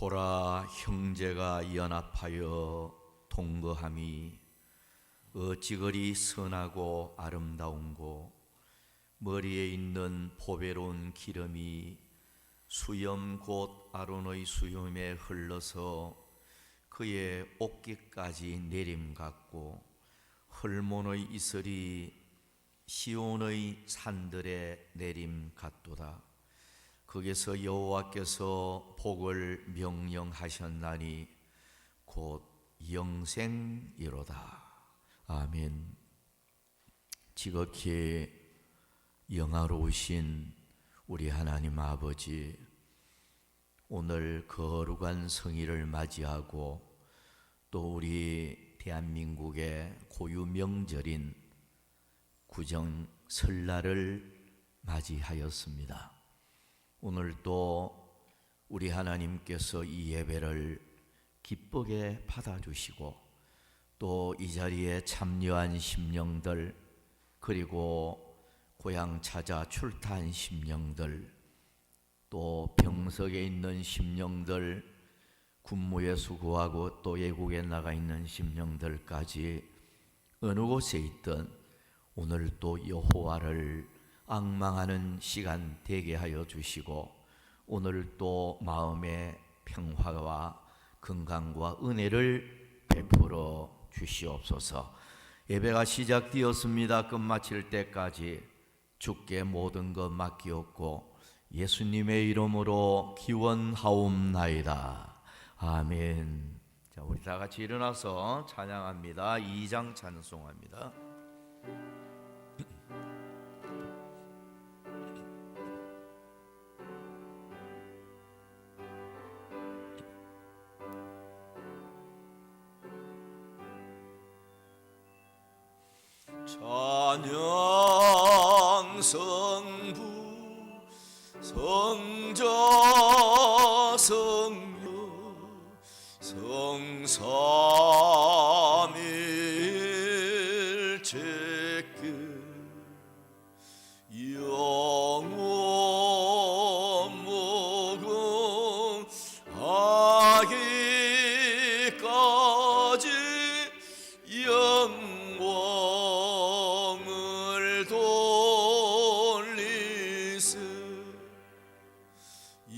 보라, 형제가 연합하여 동거함이 어찌 그리 선하고 아름다운고, 머리에 있는 보배로운 기름이 수염 곧 아론의 수염에 흘러서 그의 옷깃까지 내림 같고, 헐몬의 이슬이 시온의 산들에 내림 같도다. 거기서 여호와께서 복을 명령하셨나니 곧 영생이로다. 아멘. 지극히 영화로우신 우리 하나님 아버지, 오늘 거룩한 성일을 맞이하고 또 우리 대한민국의 고유 명절인 구정 설날을 맞이하였습니다. 오늘 또 우리 하나님께서 이 예배를 기쁘게 받아주시고 또 이 자리에 참여한 심령들, 그리고 고향 찾아 출타한 심령들, 또 병석에 있는 심령들, 군무에 수고하고 또 외국에 나가 있는 심령들까지 어느 곳에 있든 오늘 또 여호와를 앙망하는 시간 되게 하여 주시고, 오늘 또 마음의 평화와 건강과 은혜를 베풀어 주시옵소서. 예배가 시작되었습니다. 끝마칠 때까지 주께 모든 것 맡기옵고 예수님의 이름으로 기원하옵나이다. 아멘. 자, 우리 다 같이 일어나서 찬양합니다. 2장 찬송합니다. 찬양 성부 성자 성녀 성삼일체끝 영원 무궁 하기까지 영광을 돌리세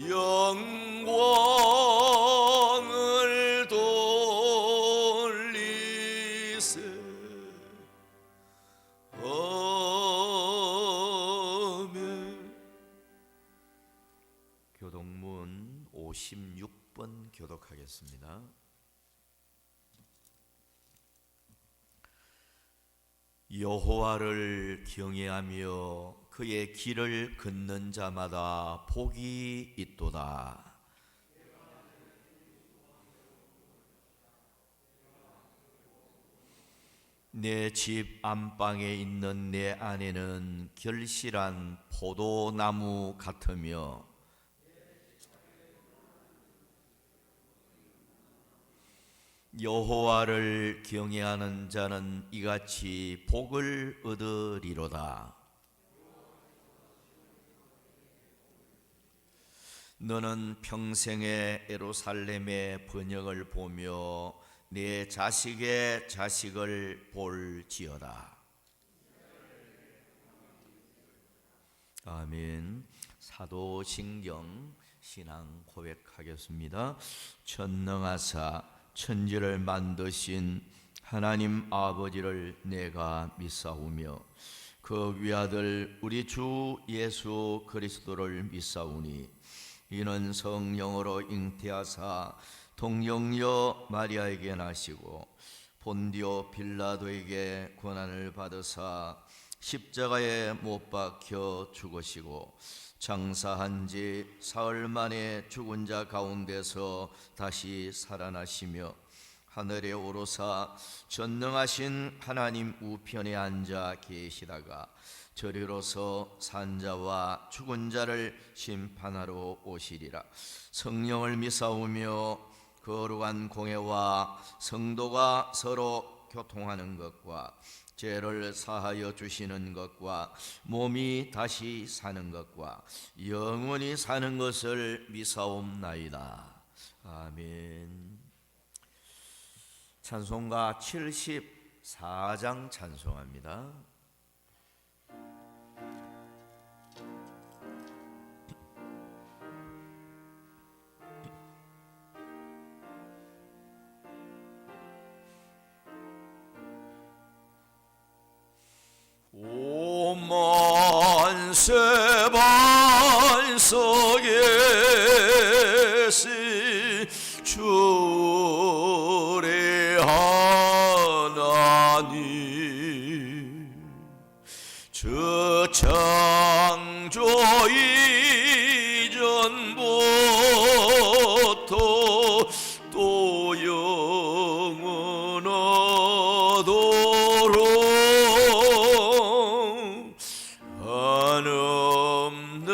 영광을 돌리세. 아멘. 교독문 56번 교독하겠습니다. 여호와를 경외하며 그의 길을 걷는 자마다 복이 있도다. 내 집 안방에 있는 내 아내는 결실한 포도나무 같으며 여호와를 경외하는 자는 이같이 복을 얻으리로다. 너는 평생에 예루살렘의 번영을 보며 내 자식의 자식을 볼지어다. 아멘. 사도신경 신앙 고백하겠습니다. 전능하사 천지를 만드신 하나님 아버지를 내가 믿사오며 그 위아들 우리 주 예수 그리스도를 믿사오니 이는 성령으로 잉태하사 동정녀 마리아에게 나시고 본디오 빌라도에게 고난을 받으사 십자가에 못 박혀 죽으시고 장사한 지 사흘 만에 죽은 자 가운데서 다시 살아나시며 하늘에 오르사 전능하신 하나님 우편에 앉아 계시다가 저리로서 산자와 죽은 자를 심판하러 오시리라. 성령을 믿사오며 거룩한 공회와 성도가 서로 교통하는 것과 죄를 사하여 주시는 것과 몸이 다시 사는 것과 영원히 사는 것을 믿사옵나이다. 아멘. 찬송가 74장 찬송합니다. 오만세 반석에 주의 하나님 저 창조 이전부터 또 영원하도록 한없는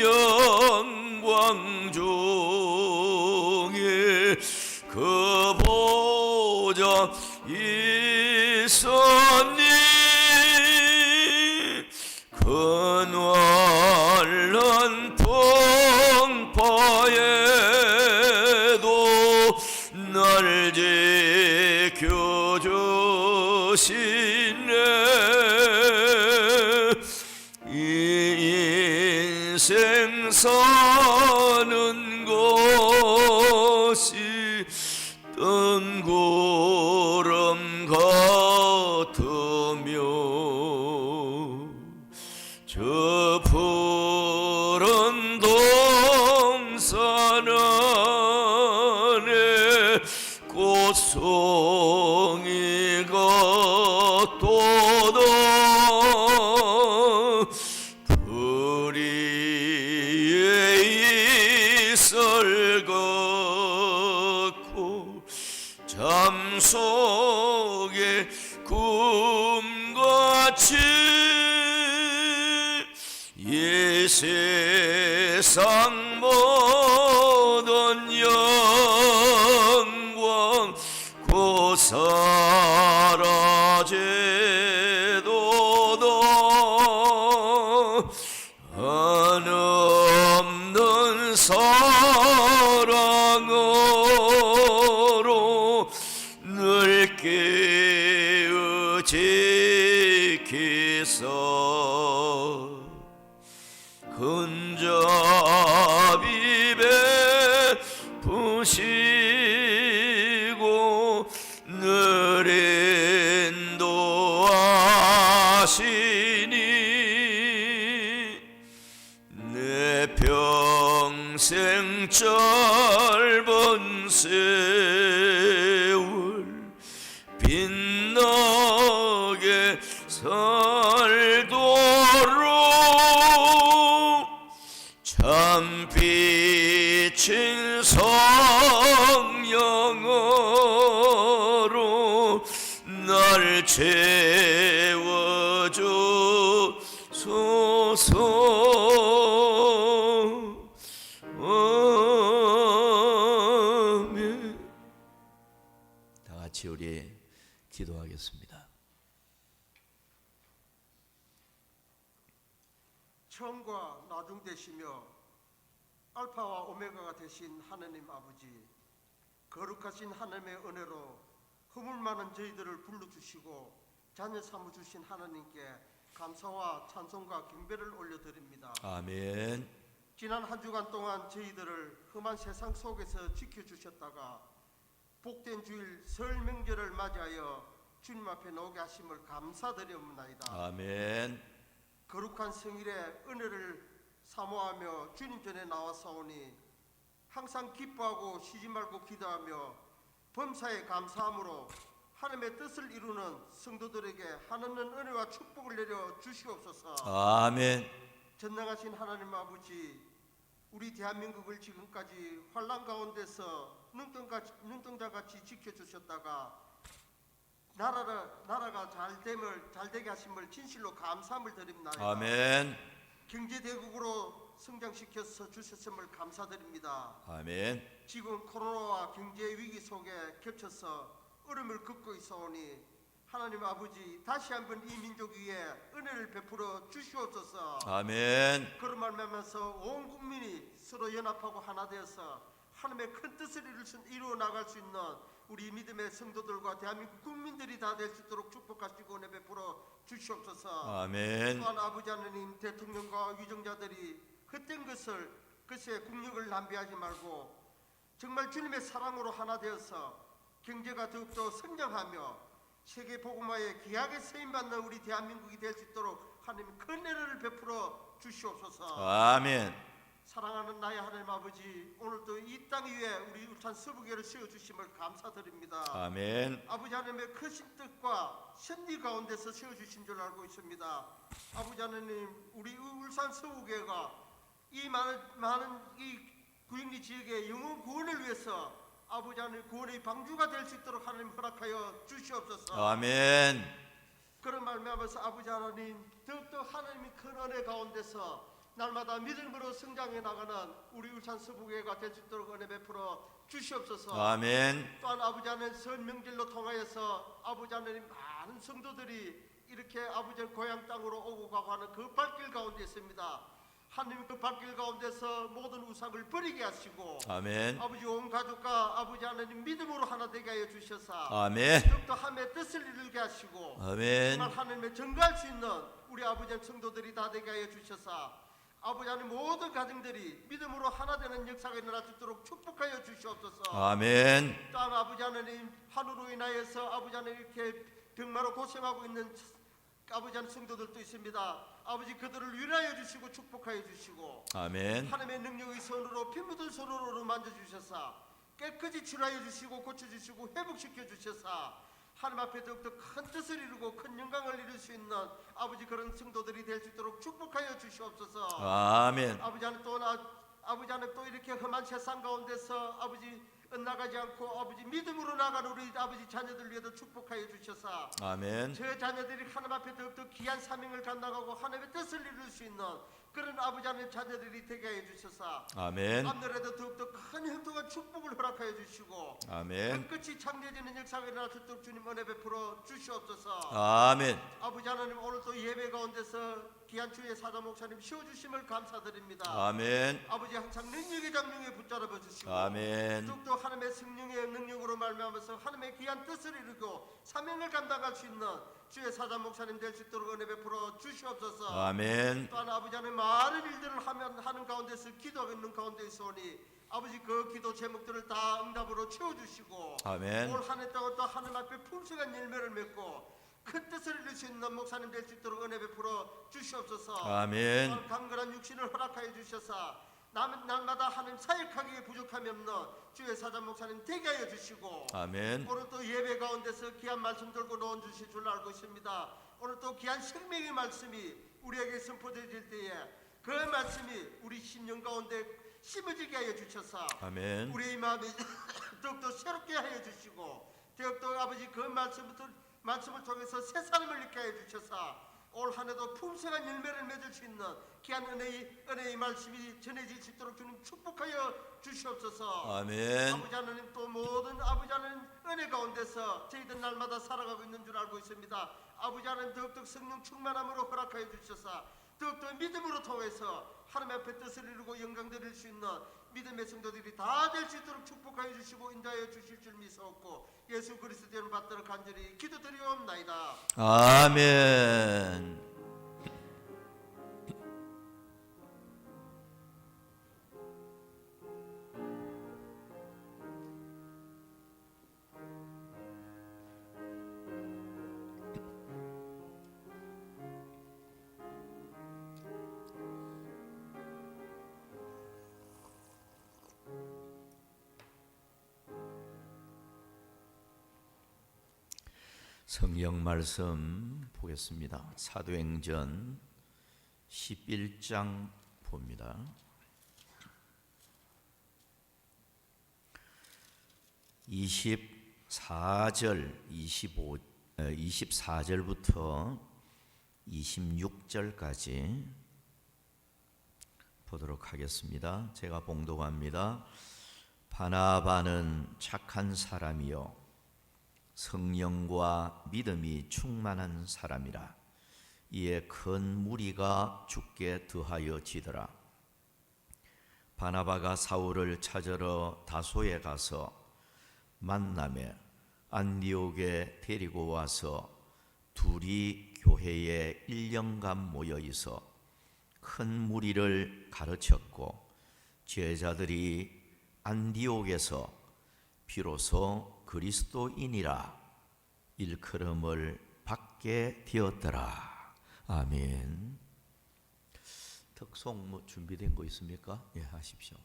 영광 중에 그 보좌 있었니 그날란 풍파에도 날 지켜주시네 이 인생 사는 것이 뜬구름 같으며 저 푸른 동산 안에 꽃송이가 또다 불의의 이슬 걷고 잠 속에 꿈같이 이 세상 모든 영광 곧 사라지도다 한없는 사랑으로 늘 깨어 지키사 근자비 베푸시고 늘 인도하시니 내 평생 짧은 세월 빛나게 살도록 참 빛인 성령으로 날 채워주소서. 아멘. 다 같이 우리 기도하겠습니다. 처음과 나중 되시며 알파와 오메가가 되신 하나님 아버지, 거룩하신 하나님의 은혜로 허물 많은 저희들을 불러주시고 자녀 삼아주신 하나님께 감사와 찬송과 경배를 올려드립니다. 아멘. 지난 한 주간 동안 저희들을 험한 세상 속에서 지켜주셨다가 복된 주일 설 명절을 맞이하여 주님 앞에 나오게 하심을 감사드리옵나이다. 아멘. 거룩한 성일의 은혜를 사모하며 주님 전에 나와사오니 항상 기뻐하고 쉬지 말고 기도하며 범사에 감사함으로 하나님의 뜻을 이루는 성도들에게 한없는 은혜와 축복을 내려 주시옵소서. 아멘. 전능하신 하나님 아버지, 우리 대한민국을 지금까지 환난 가운데서 눈동자같이 지켜주셨다가 나라가 잘 되게 하심을 진실로 감사함을 드립니다. 아멘. 경제대국으로 성장시켜서 주셨음을 감사드립니다. 아멘. 지금 코로나와 경제 위기 속에 겹쳐서 어려움을 겪고 있사오니 하나님 아버지 다시 한번 이 민족 위에 은혜를 베풀어 주시옵소서. 아멘. 그런 말하면서 온 국민이 서로 연합하고 하나 되어서 하나님의 큰 뜻을 이루어 나갈 수 있는 우리 믿음의 성도들과 대한민국 국민들이 다 될 수 있도록 축복하시고 은혜 베풀어 주시옵소서. 아멘. 또한 아버지 하나님, 대통령과 위정자들이 헛된 것을 그새 국력을 낭비하지 말고 정말 주님의 사랑으로 하나 되어서 경제가 더욱더 성장하며 세계 복음화에 귀하게 쓰임받는 우리 대한민국이 될 수 있도록 하나님 큰 은혜를 베풀어 주시옵소서. 아멘. 사랑하는 나의 하나님 아버지, 오늘도 이 땅 위에 우리 울산 서부교를 세워주심을 감사드립니다. 아멘. 아버지 하나님의 크신 뜻과 섭리 가운데서 세워주신 줄 알고 있습니다. 아버지 하나님, 우리 울산 서부교회가 이 많은 이 구역리 지역의 영혼 구원을 위해서 아버지 하나님 구원의 방주가 될 수 있도록 하나님 허락하여 주시옵소서. 아멘. 그런 말씀하면서 아버지 하나님, 더욱더 하나님의 큰 은혜 가운데서 날마다 믿음으로 성장해 나가는 우리 울산 서부교회가 될 수 있도록 은혜 베풀어 주시옵소서. 아멘. 또한 아버지 하나님 설 명절로 통하여서 아버지 하나님 많은 성도들이 이렇게 아버지 고향 땅으로 오고 가고 하는 그 발길 가운데 있습니다. 하나님 그 발길 가운데서 모든 우상을 버리게 하시고 아멘. 아버지 온 가족과 아버지 하나님 믿음으로 하나 되게 하여 주셔서 아멘. 더욱더 하나님의 뜻을 이루게 하시고 아멘. 정말 하나님의 전가할 수 있는 우리 아버지 성도들이 다 되게 하여 주셔서 아버지 하나님 모든 가정들이 믿음으로 하나 되는 역사가 일어날 수 있도록 축복하여 주시옵소서. 아멘. 또한 아버지 하나님 하루로 인하여서 아버지 하나님 이렇게 병마로 고생하고 있는 아버지 하나님 성도들도 있습니다. 아버지 그들을 위로하여 주시고 축복하여 주시고 아멘. 하나님의 능력의 손으로 피 묻은 손으로 만져주셔서 깨끗이 치료하여 주시고 고쳐주시고 회복시켜 주셔서 하나님 앞에 더욱더 큰 뜻을 이루고 큰 영광을 이룰 수 있는 아버지 그런 성도들이 될 수 있도록 축복하여 주시옵소서. 아멘. 아버지 하나님 아버지 하나님 또 이렇게 험한 세상 가운데서 아버지 엇나가지 않고 아버지 믿음으로 나가는 우리 아버지 자녀들 위해도 축복하여 주셔서 아멘. 저 자녀들이 하나님 앞에 더욱더 귀한 사명을 감당하고 하나님의 뜻을 이룰 수 있는 그런 아버지 하나님 자녀들이 되게 하여 주셔서 아멘. 앞날에도 더욱더 큰 형통한 축복을 허락하여 주시고 아멘. 끝이 창조해지는 역사가 일어날 수 있도록 주님 은혜 베풀어 주시옵소서. 아멘. 아버지 하나님 오늘 또 예배 가운데서 귀한 주의 사자 목사님 쉬어주심을 감사드립니다. 아멘. 아버지 항상 능력의 장룡에 붙잡아 주시고 아멘. 더욱더 하나님의 성령의 능력으로 말미암아서 하나님의 귀한 뜻을 이루고 사명을 감당할 수 있는 주의 사자 목사님 될 수 있도록 은혜 베풀어 주시옵소서. 아멘. 또한 아버지 하나님 많은 일들을 하는 가운데서 기도하고 있는 가운데 있으오니 아버지 그 기도 제목들을 다 응답으로 채워주시고 아멘. 올 한 해 동안 또 하나님 앞에 풍성한 열매를 맺고 큰 뜻을 이룰 수 있는 목사님 될 수 있도록 은혜 베풀어 주시옵소서. 아멘. 또한 강건한 육신을 허락하여 주셔서 날마다 하나님 사역하기에 부족함이 없는 주의 사자 목사님 되게 하여 주시고 아멘. 오늘 또 예배 가운데서 귀한 말씀 들고 놓은 주실 줄 알고 있습니다. 오늘 또 귀한 생명의 말씀이 우리에게 선포되어질 때에 그 말씀이 우리 심령 가운데 심어지게 하여 주셔서 아멘. 우리의 마음이 더욱더 새롭게 하여 주시고 더욱더 아버지 그 말씀을 통해서 새 삶을 잃게 하여 주셔서 올 한 해도 풍성한 열매를 맺을 수 있는 귀한 은혜의 말씀이 전해질 수 있도록 주님 축복하여 주시옵소서. 아멘. 아버지 하나님 또 모든 아버지 하나님 은혜 가운데서 저희들 날마다 살아가고 있는 줄 알고 있습니다. 아버지 하나님 더욱더 성령 충만함으로 허락하여 주셔서 더욱더 믿음으로 통해서 하나님 앞에 뜻을 이루고 영광 드릴 수 있는 믿음의 성도들이 다 될 수 있도록 축복하여 주시고 인도하여 주실 줄 믿사옵고 예수 그리스도의 이름 받들어 간절히 기도드리옵나이다. 아멘. 성경 말씀 보겠습니다. 사도행전 11장 봅니다. 24절부터 26절까지 보도록 하겠습니다. 제가 봉독합니다. 바나바는 착한 사람이요 성령과 믿음이 충만한 사람이라. 이에 큰 무리가 주께 더하여 지더라. 바나바가 사울을 찾으러 다소에 가서 만남에 안디옥에 데리고 와서 둘이 교회에 1년간 모여 있어 큰 무리를 가르쳤고 제자들이 안디옥에서 비로소 그리스도인이라 일컬음을 받게 되었더라. 아멘. 특송 준비된 거 있습니까? 예, 하십시오.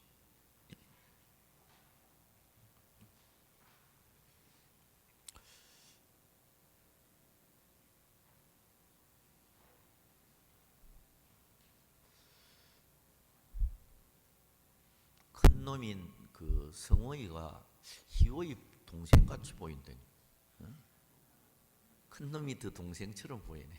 큰 놈인 그 성호이가 희호이 동생 같이 보인다니. 큰 놈이 더 동생처럼 보이네.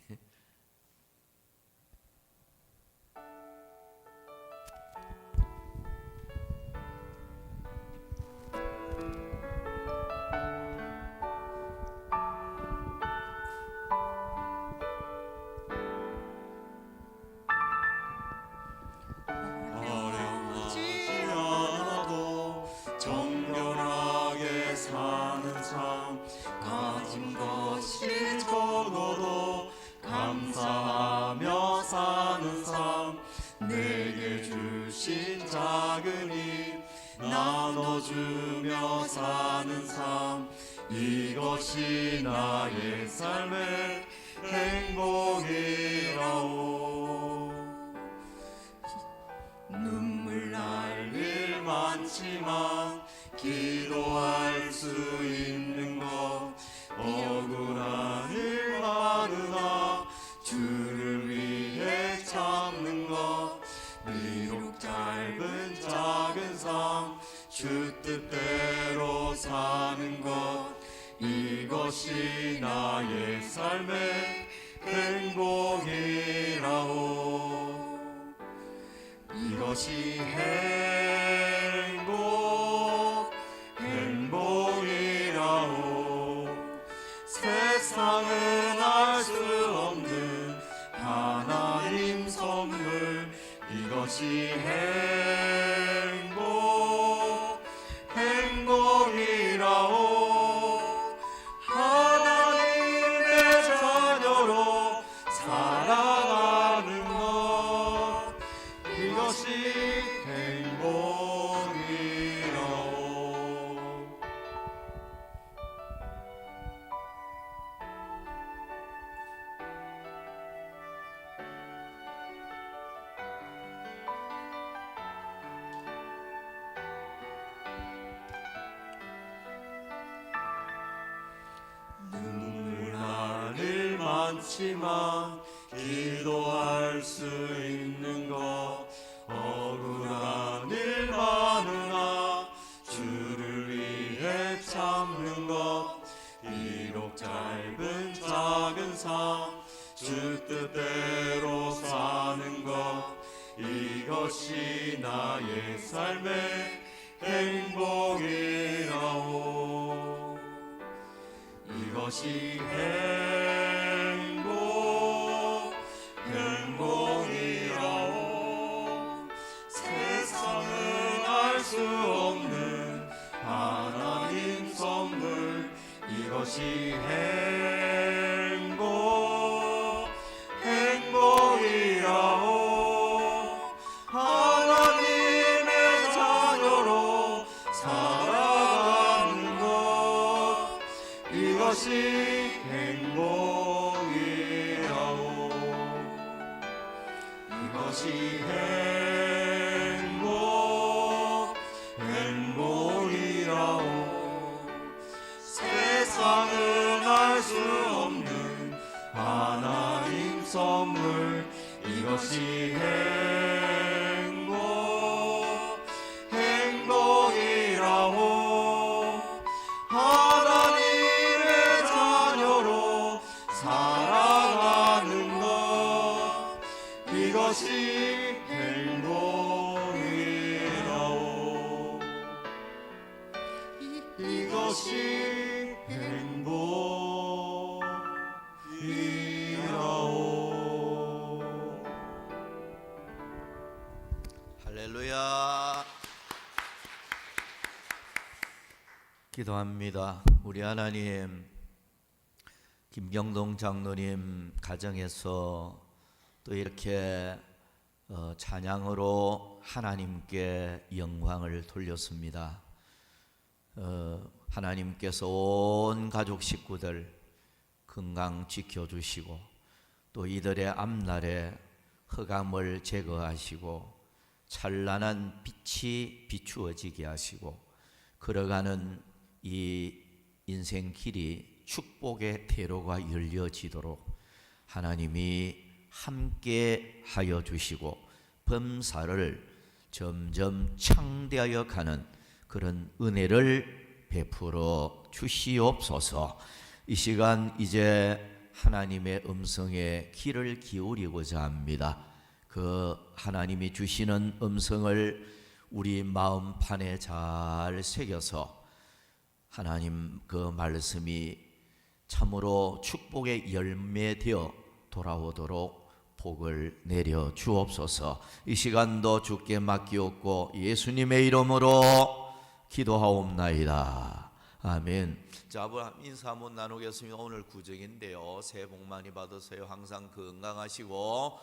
어려워하지 않아도 정결하게 사는 삶, 가진 것이 적어도 감사하며 사는 삶, 내게 주신 작은 힘 나눠주며 사는 삶, 이것이 나의 삶의 행복이라오. 눈물 날 일 많지만 기도할 수 있는 것, 억울한 일 많으나 주를 위해 참는 것, 비록 짧은 작은 삶 주 뜻대로 사는 것, 이것이 나의 삶의 행복이라오. 이것이 행복이라오. 세상은 알 수 없는 하나님 선물, 이것이 행복이라오. 하나님의 자녀로 살아가는 것, 이것이 행복이라오. 눈물 날 일 많지만 기도할 수 있는 것, 억울한 일 많으나 주를 위해 참는 것, 비록 짧은 작은 삶 주 뜻대로 사는 것, 이것이 나의 삶의 행복이라오. 이것이 행복이라오. 세상은 알 수 없는 하나님 선물, 이것이 행복이라오. 하나님의 자녀로 살아가는 것, 이것이 행복이라오. 이것이 행복이라오. 세상은 알 수 없는 하나님 선물, 이것이 행복이라오. 하나님의 자녀로 살아가는 것, 이것이 행복이라오. 이것이 행복이라오. 할렐루야. 기도합니다. 우리 하나님, 김경동 장로님 가정에서 또 이렇게 찬양으로 하나님께 영광을 돌렸습니다. 하나님께서 온 가족 식구들 건강 지켜주시고 또 이들의 앞날에 흑암을 제거하시고 찬란한 빛이 비추어지게 하시고 걸어가는 이 인생 길이 축복의 대로가 열려지도록 하나님이 함께 하여 주시고 범사를 점점 창대하여 가는 그런 은혜를 베풀어 주시옵소서. 이 시간 이제 하나님의 음성에 귀를 기울이고자 합니다. 그 하나님이 주시는 음성을 우리 마음판에 잘 새겨서 하나님 그 말씀이 참으로 축복의 열매되어 돌아오도록 복을 내려 주옵소서. 이 시간도 주께 맡기옵고 예수님의 이름으로 기도하옵나이다. 아멘. 자, 인사 한번 나누겠습니다. 오늘 구정인데요. 새해 복 많이 받으세요. 항상 건강하시고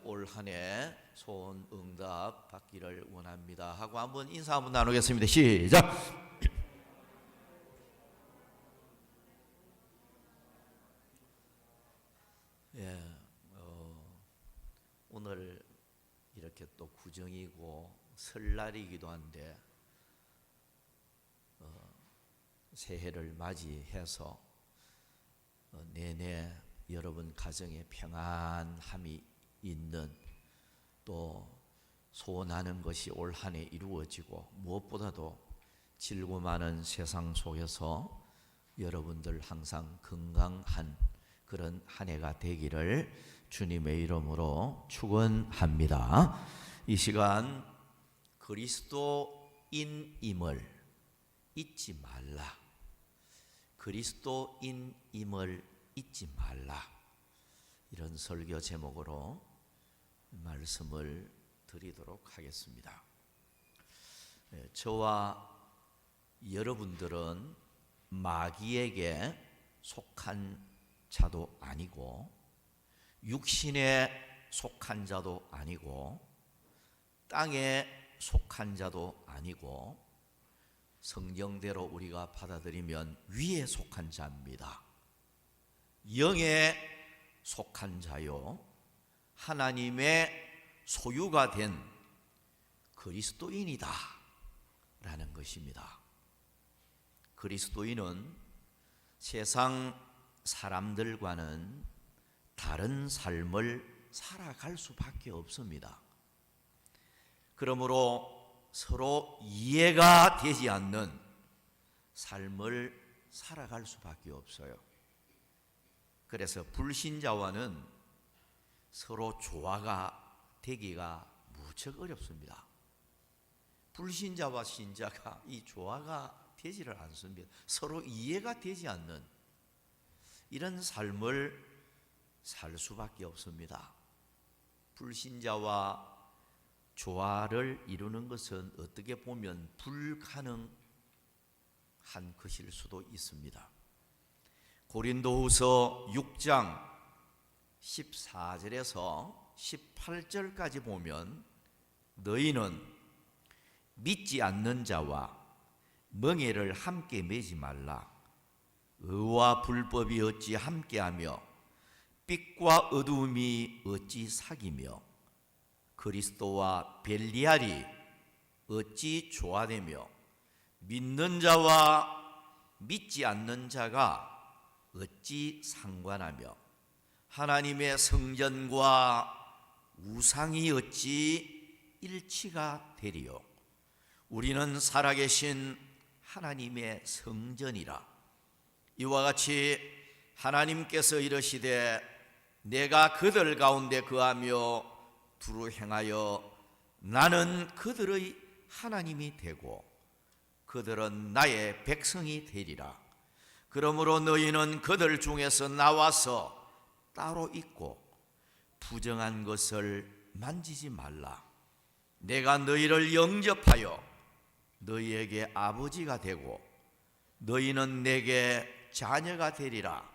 올 한 해 소원 응답 받기를 원합니다 하고 한번 인사 한번 나누겠습니다. 시작. 오늘 이렇게 또 구정이고 설날이기도 한데 새해를 맞이해서 내내 여러분 가정에 평안함이 있는 또 소원하는 것이 올 한 해 이루어지고 무엇보다도 질고 많은 세상 속에서 여러분들 항상 건강한 그런 한 해가 되기를 주님의 이름으로 축원합니다. 이 시간 그리스도인임을 잊지 말라. 그리스도인임을 잊지 말라. 이런 설교 제목으로 말씀을 드리도록 하겠습니다. 저와 여러분들은 마귀에게 속한 자도 아니고 육신에 속한 자도 아니고 땅에 속한 자도 아니고 성경대로 우리가 받아들이면 위에 속한 자입니다. 영에 속한 자요, 하나님의 소유가 된 그리스도인이다 라는 것입니다. 그리스도인은 세상 사람들과는 다른 삶을 살아갈 수밖에 없습니다. 그러므로 서로 이해가 되지 않는 삶을 살아갈 수밖에 없어요. 그래서 불신자와는 서로 조화가 되기가 무척 어렵습니다. 불신자와 신자가 이 조화가 되지를 않습니다. 서로 이해가 되지 않는 이런 삶을 살 수밖에 없습니다. 불신자와 조화를 이루는 것은 어떻게 보면 불가능한 것일 수도 있습니다. 고린도후서 6장 14절에서 18절까지 보면 너희는 믿지 않는 자와 멍에를 함께 매지 말라. 의와 불법이 어찌 함께하며 빛과 어두움이 어찌 사귀며 그리스도와 벨리알이 어찌 조화되며 믿는 자와 믿지 않는 자가 어찌 상관하며 하나님의 성전과 우상이 어찌 일치가 되리요. 우리는 살아계신 하나님의 성전이라. 이와 같이 하나님께서 이르시되 내가 그들 가운데 거하며 두루 행하여 나는 그들의 하나님이 되고 그들은 나의 백성이 되리라. 그러므로 너희는 그들 중에서 나와서 따로 있고 부정한 것을 만지지 말라. 내가 너희를 영접하여 너희에게 아버지가 되고 너희는 내게 자녀가 되리라.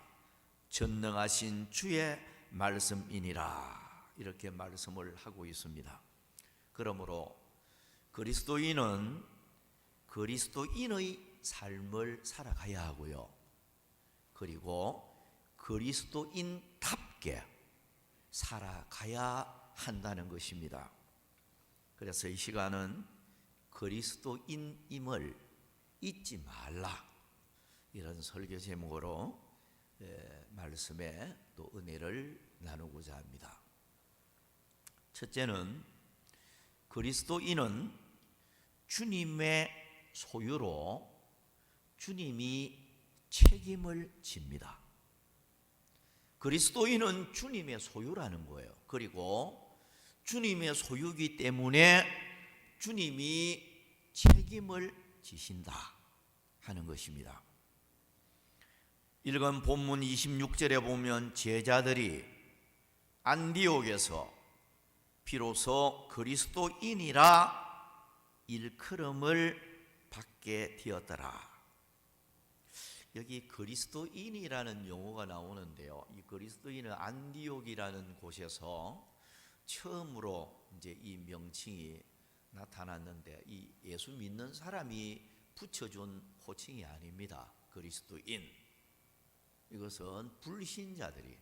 전능하신 주의 말씀이니라. 이렇게 말씀을 하고 있습니다. 그러므로 그리스도인은 그리스도인의 삶을 살아가야 하고요. 그리고 그리스도인답게 살아가야 한다는 것입니다. 그래서 이 시간은 그리스도인임을 잊지 말라, 이런 설교 제목으로 말씀에 또 은혜를 나누고자 합니다. 첫째는 그리스도인은 주님의 소유로 주님이 책임을 집니다. 그리스도인은 주님의 소유라는 거예요. 그리고 주님의 소유이기 때문에 주님이 책임을 지신다 하는 것입니다. 읽은 본문 26절에 보면 제자들이 안디옥에서 비로소 그리스도인이라 일컬음을 받게 되었더라. 여기 그리스도인이라는 용어가 나오는데요. 이 그리스도인은 안디옥이라는 곳에서 처음으로 이제 이 명칭이 나타났는데, 이 예수 믿는 사람이 붙여준 호칭이 아닙니다. 그리스도인. 이것은 불신자들이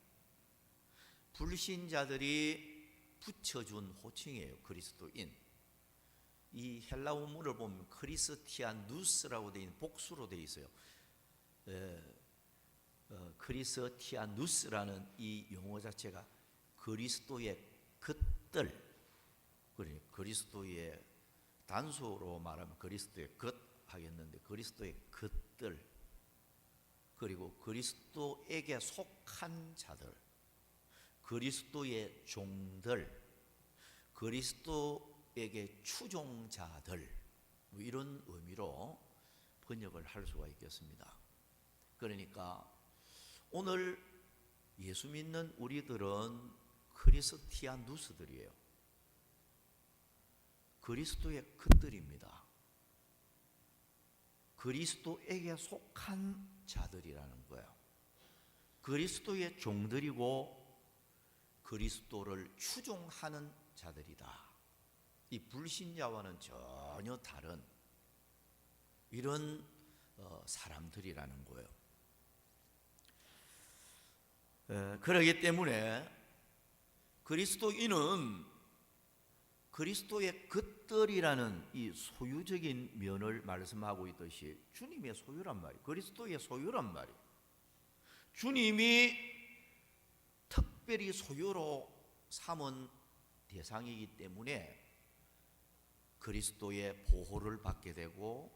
붙여준 호칭이에요. 그리스도인. 이 헬라 원문을 보면 크리스티아누스라고 되어 있는, 복수로 되어 있어요. 크리스티아누스라는 이 용어 자체가 그리스도의 겉들, 그리스도의 단수로 말하면 그리스도의 겉 하겠는데, 그리스도의 겉들, 그리고 그리스도에게 속한 자들, 그리스도의 종들, 그리스도에게 추종자들, 뭐 이런 의미로 번역을 할 수가 있겠습니다. 그러니까 오늘 예수 믿는 우리들은 크리스티아누스들이에요. 그리스도의 겉들입니다. 그리스도에게 속한 자들이라는 거예요. 그리스도의 종들이고 그리스도를 추종하는 자들이다. 이 불신자와는 전혀 다른 이런 사람들이라는 거예요. 그렇기 때문에 그리스도인은 그리스도의 겉들이라는 이 소유적인 면을 말씀하고 있듯이 주님의 소유란 말이에요. 그리스도의 소유란 말이에요. 주님이 특별히 소유로 삼은 대상이기 때문에 그리스도의 보호를 받게 되고,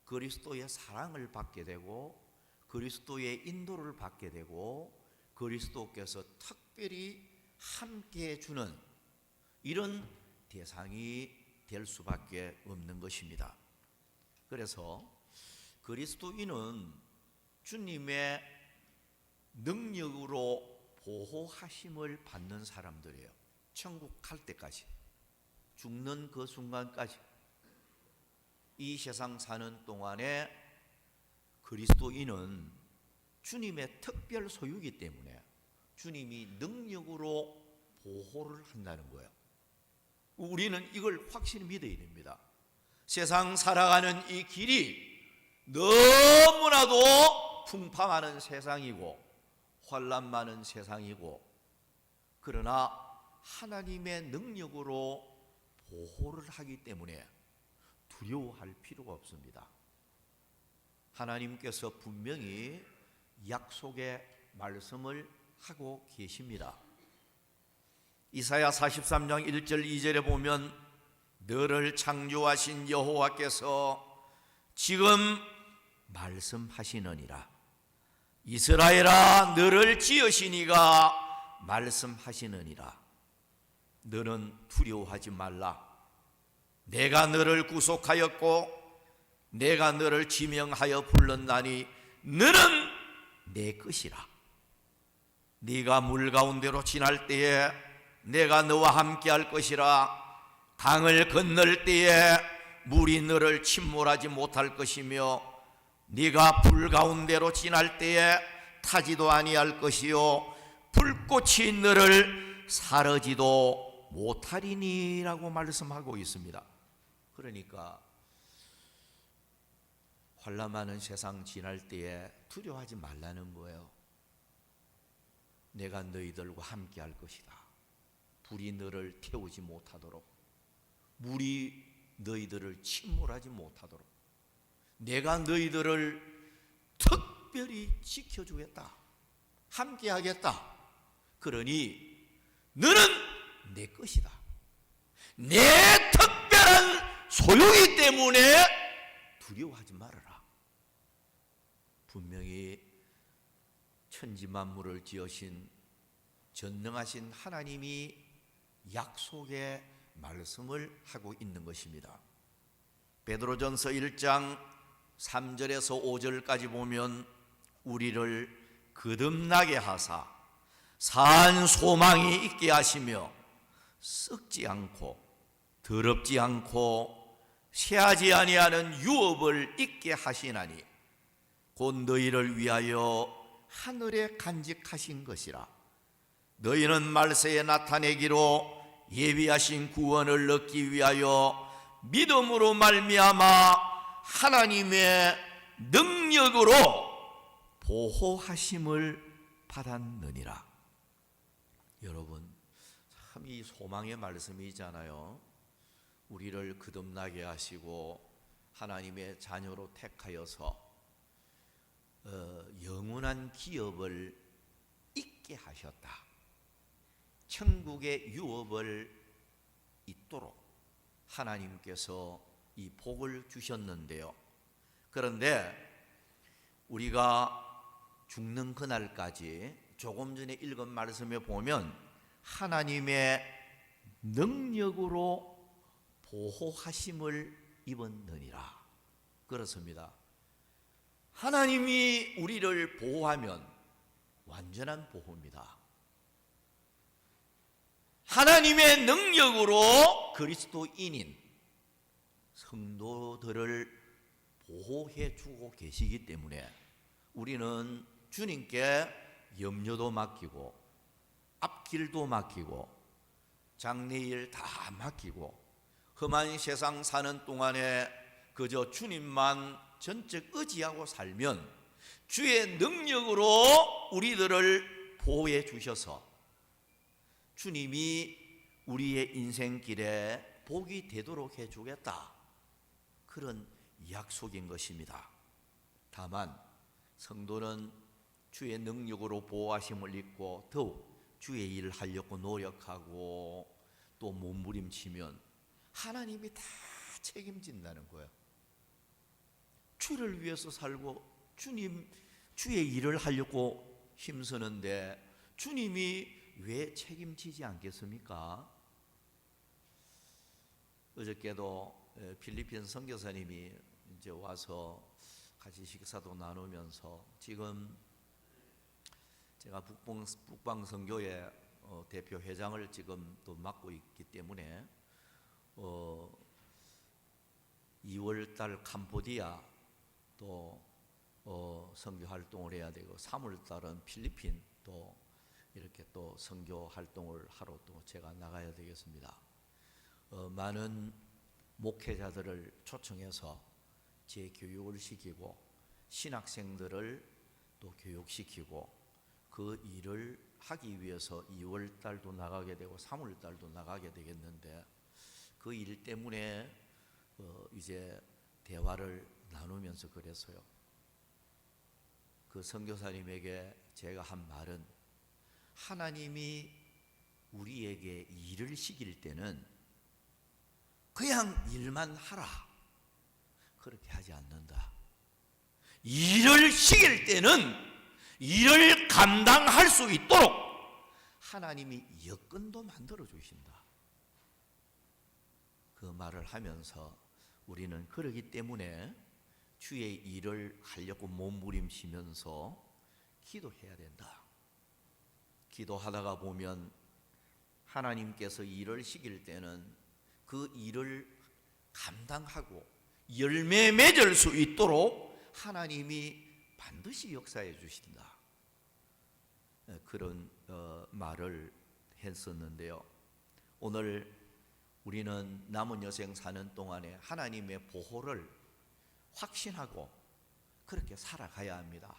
그리스도의 사랑을 받게 되고, 그리스도의 인도를 받게 되고, 그리스도께서 특별히 함께 해주는 이런 대상이 될 수밖에 없는 것입니다. 그래서 그리스도인은 주님의 능력으로 보호하심을 받는 사람들이에요. 천국 갈 때까지, 죽는 그 순간까지, 이 세상 사는 동안에 그리스도인은 주님의 특별 소유이기 때문에 주님이 능력으로 보호를 한다는 거예요. 우리는 이걸 확실히 믿어야 됩니다. 세상 살아가는 이 길이 너무나도 풍파많은 세상이고 환난 많은 세상이고, 그러나 하나님의 능력으로 보호를 하기 때문에 두려워할 필요가 없습니다. 하나님께서 분명히 약속의 말씀을 하고 계십니다. 이사야 43장 1절 2절에 보면 너를 창조하신 여호와께서 지금 말씀하시느니라. 이스라엘아 너를 지으신 이가 말씀하시느니라. 너는 두려워하지 말라. 내가 너를 구속하였고 내가 너를 지명하여 불렀나니 너는 내 것이라. 네가 물 가운데로 지날 때에 내가 너와 함께 할 것이라. 강을 건널 때에 물이 너를 침몰하지 못할 것이며 네가 불 가운데로 지날 때에 타지도 아니할 것이요 불꽃이 너를 사르지도 못하리니라고 말씀하고 있습니다. 그러니까 환난많은 세상 지날 때에 두려워하지 말라는 거예요. 내가 너희들과 함께 할 것이다. 불이 너를 태우지 못하도록, 물이 너희들을 침몰하지 못하도록 내가 너희들을 특별히 지켜주겠다. 함께 하겠다. 그러니 너는 내 것이다. 내 특별한 소유이기 때문에 두려워하지 말아라. 분명히 천지만물을 지으신 전능하신 하나님이 약속의 말씀을 하고 있는 것입니다. 베드로전서 1장 3절에서 5절까지 보면 우리를 거듭나게 하사 산 소망이 있게 하시며 썩지 않고 더럽지 않고 새하지 아니하는 유업을 있게 하시나니 곧 너희를 위하여 하늘에 간직하신 것이라. 너희는 말세에 나타내기로 예비하신 구원을 얻기 위하여 믿음으로 말미암아 하나님의 능력으로 보호하심을 받았느니라. 여러분, 참 이 소망의 말씀이잖아요. 우리를 거듭나게 하시고 하나님의 자녀로 택하여서 영원한 기업을 있게 하셨다. 천국의 유업을 있도록 하나님께서 이 복을 주셨는데요. 그런데 우리가 죽는 그날까지 조금 전에 읽은 말씀에 보면 하나님의 능력으로 보호하심을 입었느니라. 그렇습니다. 하나님이 우리를 보호하면 완전한 보호입니다. 하나님의 능력으로 그리스도인인 성도들을 보호해 주고 계시기 때문에 우리는 주님께 염려도 맡기고 앞길도 맡기고 장래일 다 맡기고 험한 세상 사는 동안에 그저 주님만 전적 의지하고 살면 주의 능력으로 우리들을 보호해 주셔서 주님이 우리의 인생길에 복이 되도록 해주겠다. 그런 약속인 것입니다. 다만 성도는 주의 능력으로 보호하심을 입고 더욱 주의 일을 하려고 노력하고 또 몸부림치면 하나님이 다 책임진다는 거예요. 주를 위해서 살고 주의 일을 하려고 힘쓰는데 주님이 왜 책임지지 않겠습니까? 어저께도 필리핀 선교사님이 이제 와서 같이 식사도 나누면서 지금 제가 북방 선교회 대표 회장을 지금 또 맡고 있기 때문에 2월달 캄보디아 또 선교 활동을 해야 되고 3월달은 필리핀 또 이렇게 또 선교 활동을 하러 또 제가 나가야 되겠습니다. 많은 목회자들을 초청해서 재교육을 시키고 신학생들을 또 교육시키고 그 일을 하기 위해서 2월 달도 나가게 되고 3월 달도 나가게 되겠는데 그 일 때문에 이제 대화를 나누면서 그랬어요. 그 선교사님에게 제가 한 말은 하나님이 우리에게 일을 시킬 때는 그냥 일만 하라 그렇게 하지 않는다. 일을 시킬 때는 일을 감당할 수 있도록 하나님이 여건도 만들어 주신다. 그 말을 하면서 우리는 그러기 때문에 주의 일을 하려고 몸부림치면서 기도해야 된다. 기도하다가 보면 하나님께서 일을 시킬 때는 그 일을 감당하고 열매 맺을 수 있도록 하나님이 반드시 역사해 주신다. 그런 말을 했었는데요. 오늘 우리는 남은 여생 사는 동안에 하나님의 보호를 확신하고 그렇게 살아가야 합니다.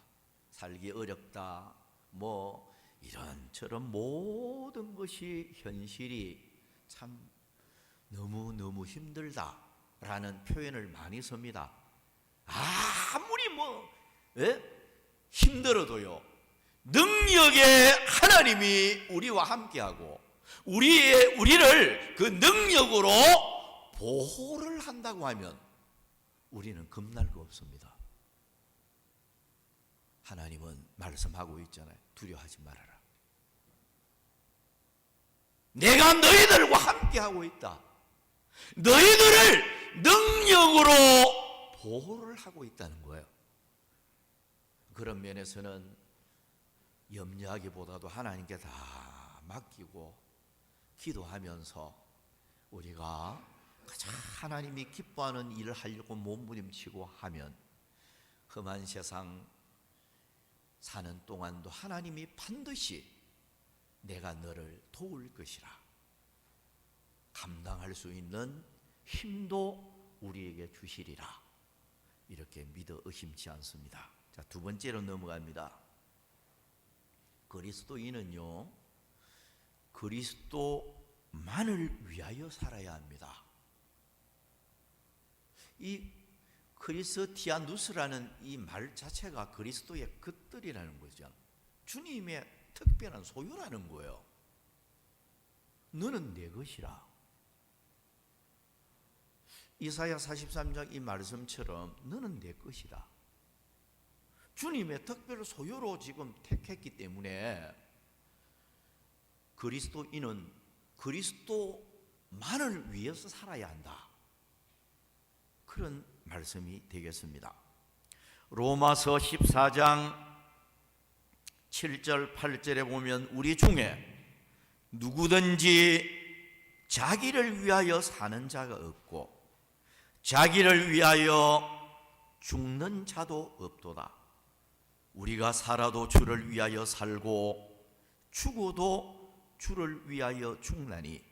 살기 어렵다, 뭐 이런저런 모든 것이 현실이 참 너무너무 힘들다라는 표현을 많이 씁니다. 아무리 힘들어도요, 능력의 하나님이 우리와 함께하고 우리를 그 능력으로 보호를 한다고 하면 우리는 겁날 거 없습니다. 하나님은 말씀하고 있잖아요. 두려워하지 말아라. 내가 너희들과 함께하고 있다. 너희들을 능력으로 보호를 하고 있다는 거예요. 그런 면에서는 염려하기보다도 하나님께 다 맡기고 기도하면서 우리가 가장 하나님이 기뻐하는 일을 하려고 몸부림치고 하면 험한 세상 사는 동안도 하나님이 반드시 내가 너를 도울 것이라, 감당할 수 있는 힘도 우리에게 주시리라, 이렇게 믿어 의심치 않습니다. 자, 두 번째로 넘어갑니다. 그리스도인은요, 그리스도만을 위하여 살아야 합니다. 이 크리스티아누스라는 이 말 자체가 그리스도의 것들이라는 거죠. 주님의 특별한 소유라는 거예요. 너는 내 것이라. 이사야 43장 이 말씀처럼 너는 내 것이다. 주님의 특별 소유로 지금 택했기 때문에 그리스도인은 그리스도만을 위해서 살아야 한다. 그런 말씀이 되겠습니다. 로마서 14장 7절 8절에 보면 우리 중에 누구든지 자기를 위하여 사는 자가 없고 자기를 위하여 죽는 자도 없도다. 우리가 살아도 주를 위하여 살고 죽어도 주를 위하여 죽나니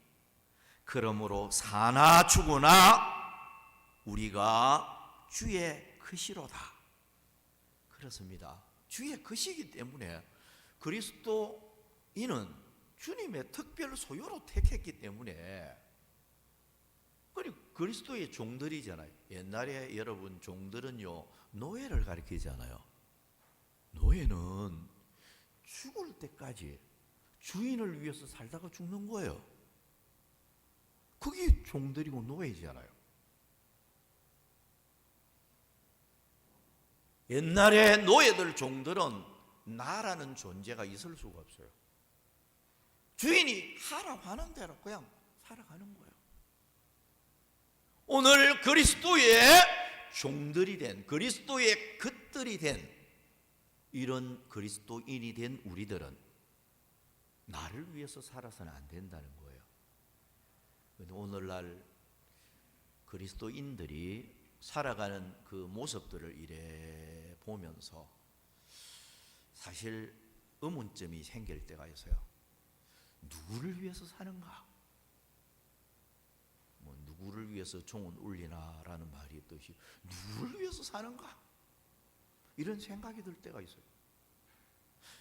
그러므로 사나 죽으나 우리가 주의 것이로다. 그렇습니다. 주의 것이기 때문에 그리스도인은 주님의 특별 소유로 택했기 때문에, 그리고 그리스도의 종들이잖아요. 옛날에 여러분 종들은요 노예를 가리키잖아요. 노예는 죽을 때까지 주인을 위해서 살다가 죽는 거예요. 그게 종들이고 노예잖아요. 옛날에 노예들 종들은 나라는 존재가 있을 수가 없어요. 주인이 하라고 하는 대로 그냥 살아가는 거예요. 오늘 그리스도의 종들이 된, 그리스도의 것들이 된 이런 그리스도인이 된 우리들은 나를 위해서 살아서는 안 된다는 거예요. 오늘날 그리스도인들이 살아가는 그 모습들을 이래 보면서 사실 의문점이 생길 때가 있어요. 누구를 위해서 사는가? 누구를 위해서 종은 울리나라는 말이 있듯이 누구를 위해서 사는가? 이런 생각이 들 때가 있어요.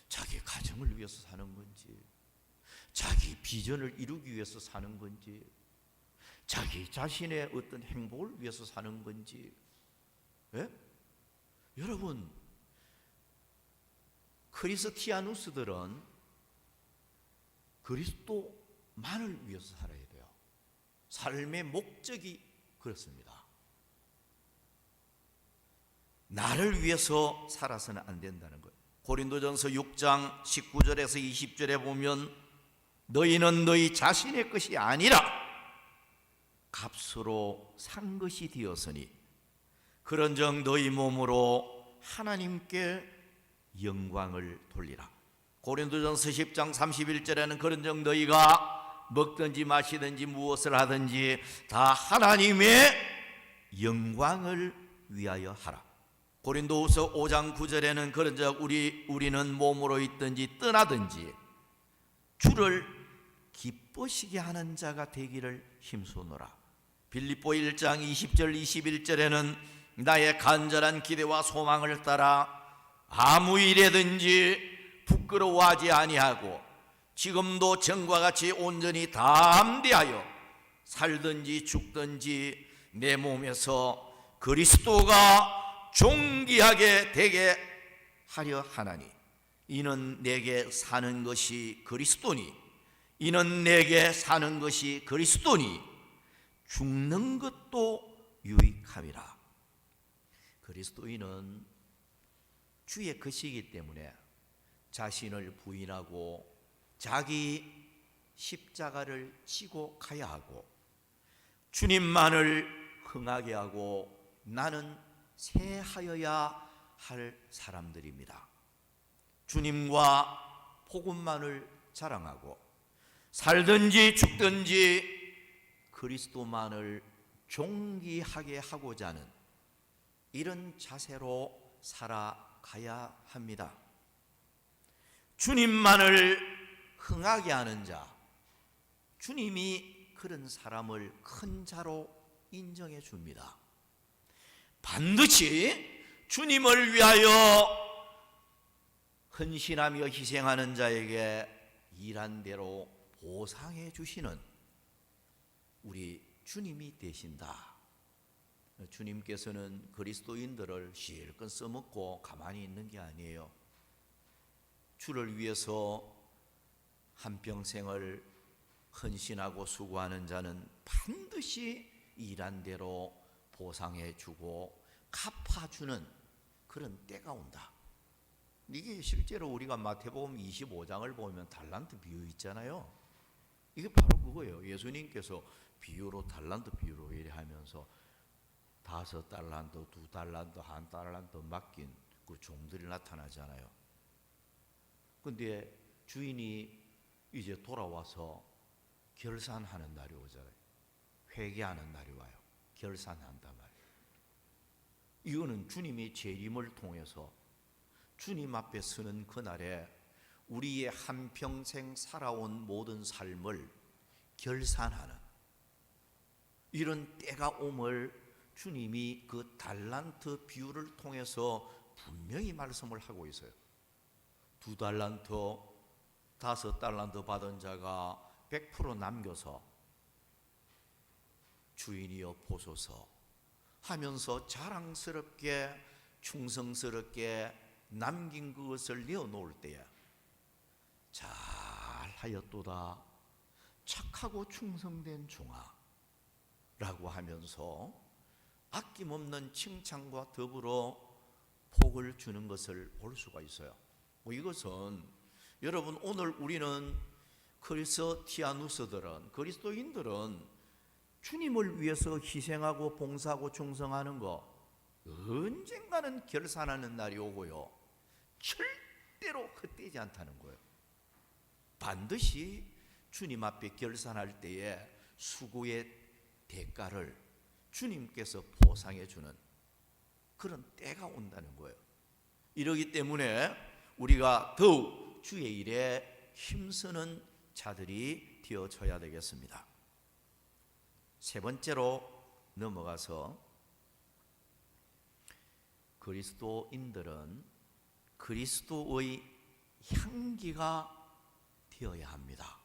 자기 가정을 위해서 사는 건지, 자기 비전을 이루기 위해서 사는 건지, 자기 자신의 어떤 행복을 위해서 사는 건지. 예? 여러분, 크리스티아누스들은 그리스도만을 위해서 살아야 돼요. 삶의 목적이 그렇습니다. 나를 위해서 살아서는 안 된다는 거예요. 고린도전서 6장 19절에서 20절에 보면 너희는 너희 자신의 것이 아니라 값으로 산 것이 되었으니 그런즉 너희 몸으로 하나님께 영광을 돌리라. 고린도전서 10장 31절에는 그런즉 너희가 먹든지 마시든지 무엇을 하든지 다 하나님의 영광을 위하여 하라. 고린도후서 5장 9절에는 그런즉 우리는 몸으로 있든지 떠나든지 주를 기쁘시게 하는 자가 되기를 힘쓰노라. 빌립보 1장 20절 21절에는 나의 간절한 기대와 소망을 따라 아무 일에든지 부끄러워하지 아니하고 지금도 전과 같이 온전히 담대하여 살든지 죽든지 내 몸에서 그리스도가 존귀하게 되게 하려 하나니 이는 내게 사는 것이 그리스도니 이는 내게 사는 것이 그리스도니 죽는 것도 유익함이라. 그리스도인은 주의 것이기 때문에 자신을 부인하고 자기 십자가를 지고 가야 하고 주님만을 흥하게 하고 나는 새하여야 할 사람들입니다. 주님과 복음만을 자랑하고 살든지 죽든지 그리스도만을 존귀하게 하고자 하는 이런 자세로 살아가야 합니다. 주님만을 흥하게 하는 자, 주님이 그런 사람을 큰 자로 인정해 줍니다. 반드시 주님을 위하여 헌신하며 희생하는 자에게 일한 대로 보상해 주시는 우리 주님이 되신다. 주님께서는 그리스도인들을 실컷 써먹고 가만히 있는 게 아니에요. 주를 위해서 한평생을 헌신하고 수고하는 자는 반드시 일한 대로 보상해 주고 갚아주는 그런 때가 온다. 이게 실제로 우리가 마태복음 25장을 보면 달란트 비유 있잖아요. 이게 바로 그거예요. 예수님께서 비유로 달란트 비유로 이래 하면서 5달란트, 2달란트, 1달란트 맡긴 그 종들이 나타나잖아요. 근데 주인이 이제 돌아와서 결산하는 날이 오잖아요. 회개하는 날이 와요. 결산한단 말이에요. 이거는 주님이 재림을 통해서 주님 앞에 서는 그날에 우리의 한평생 살아온 모든 삶을 결산하는 이런 때가 옴을 주님이 그 달란트 비유를 통해서 분명히 말씀을 하고 있어요. 2달란트, 5달란트 받은 자가 100% 남겨서 주인이여 보소서 하면서 자랑스럽게 충성스럽게 남긴 그것을 내어놓을 때에 잘하였도다 착하고 충성된 종아 라고 하면서 아낌없는 칭찬과 더불어 복을 주는 것을 볼 수가 있어요. 이것은 여러분 오늘 우리는 크리스티아누스들은 그리스도인들은 주님을 위해서 희생하고 봉사하고 충성하는 거 언젠가는 결산하는 날이 오고요. 절대로 헛되지 않다는 거예요. 반드시 주님 앞에 결산할 때에 수고의 대가를 주님께서 보상해 주는 그런 때가 온다는 거예요. 이러기 때문에 우리가 더욱 주의 일에 힘쓰는 자들이 되어져야 되겠습니다. 세 번째로 넘어가서 그리스도인들은 그리스도의 향기가 되어야 합니다.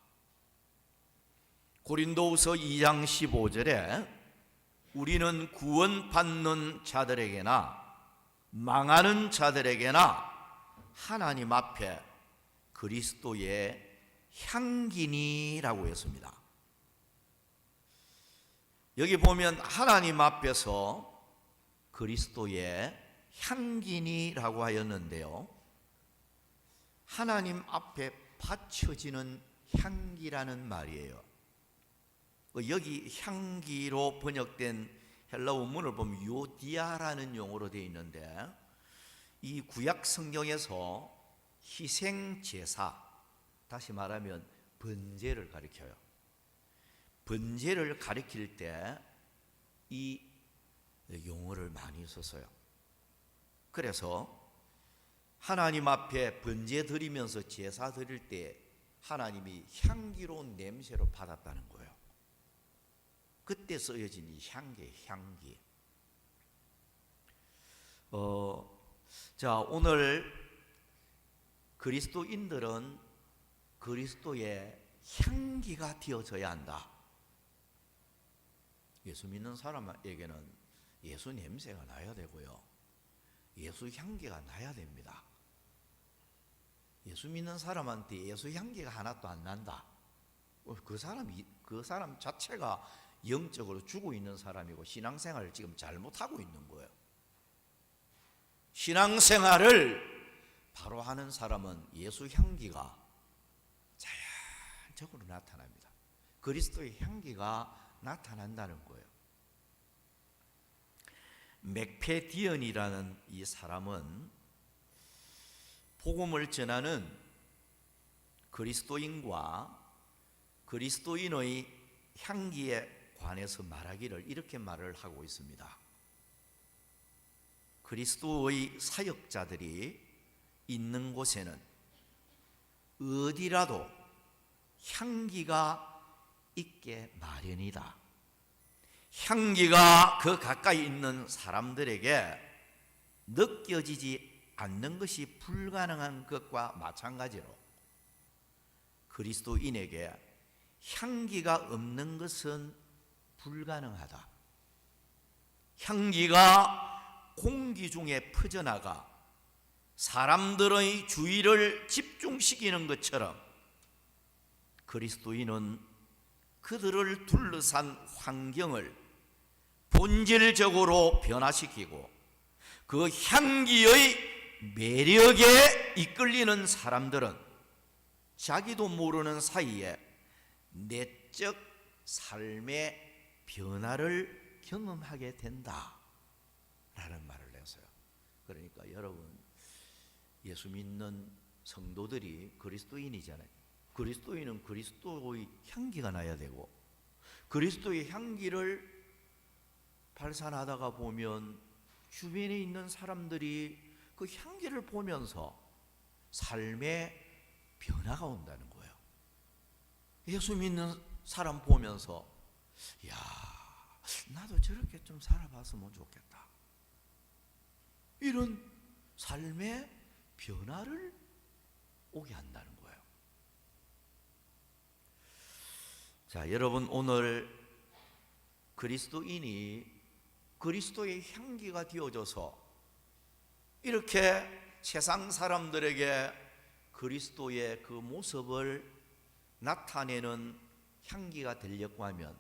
고린도후서 2장 15절에 우리는 구원받는 자들에게나 망하는 자들에게나 하나님 앞에 그리스도의 향기니라고 했습니다. 여기 보면 하나님 앞에서 그리스도의 향기니라고 하였는데요. 하나님 앞에 바쳐지는 향기라는 말이에요. 여기 향기로 번역된 헬라 원문을 보면 요디아라는 용어로 되어 있는데 이 구약 성경에서 희생 제사, 다시 말하면 번제를 가리켜요. 번제를 가리킬 때 이 용어를 많이 썼어요. 그래서 하나님 앞에 번제 드리면서 제사 드릴 때 하나님이 향기로운 냄새로 받았다는 거예요. 그때 쓰여진 이 향기. 자, 오늘 그리스도인들은 그리스도의 향기가 되어져야 한다. 예수 믿는 사람에게는 예수 냄새가 나야 되고요, 예수 향기가 나야 됩니다. 예수 믿는 사람한테 예수 향기가 하나도 안 난다. 그 사람 자체가 영적으로 죽어 있는 사람이고 신앙생활을 지금 잘못하고 있는 거예요. 신앙생활을 바로 하는 사람은 예수 향기가 자연적으로 나타납니다. 그리스도의 향기가 나타난다는 거예요. 맥페디언이라는 이 사람은 복음을 전하는 그리스도인과 그리스도인의 향기에 관해서 말하기를 이렇게 말을 하고 있습니다. 그리스도의 사역자들이 있는 곳에는 어디라도 향기가 있게 마련이다. 향기가 그 가까이 있는 사람들에게 느껴지지 않는 것이 불가능한 것과 마찬가지로 그리스도인에게 향기가 없는 것은 불가능하다. 향기가 공기 중에 퍼져나가 사람들의 주의를 집중시키는 것처럼 그리스도인은 그들을 둘러싼 환경을 본질적으로 변화시키고 그 향기의 매력에 이끌리는 사람들은 자기도 모르는 사이에 내적 삶의 변화를 경험하게 된다 라는 말을 했어요. 그러니까 여러분, 예수 믿는 성도들이 그리스도인이잖아요. 그리스도인은 그리스도의 향기가 나야 되고, 그리스도의 향기를 발산하다가 보면 주변에 있는 사람들이 그 향기를 보면서 삶의 변화가 온다는 거예요. 예수 믿는 사람 보면서 야, 나도 저렇게 좀 살아봤으면 좋겠다, 이런 삶의 변화를 오게 한다는 거예요. 자, 여러분, 오늘 그리스도인이 그리스도의 향기가 되어져서 이렇게 세상 사람들에게 그리스도의 그 모습을 나타내는 향기가 되려고 하면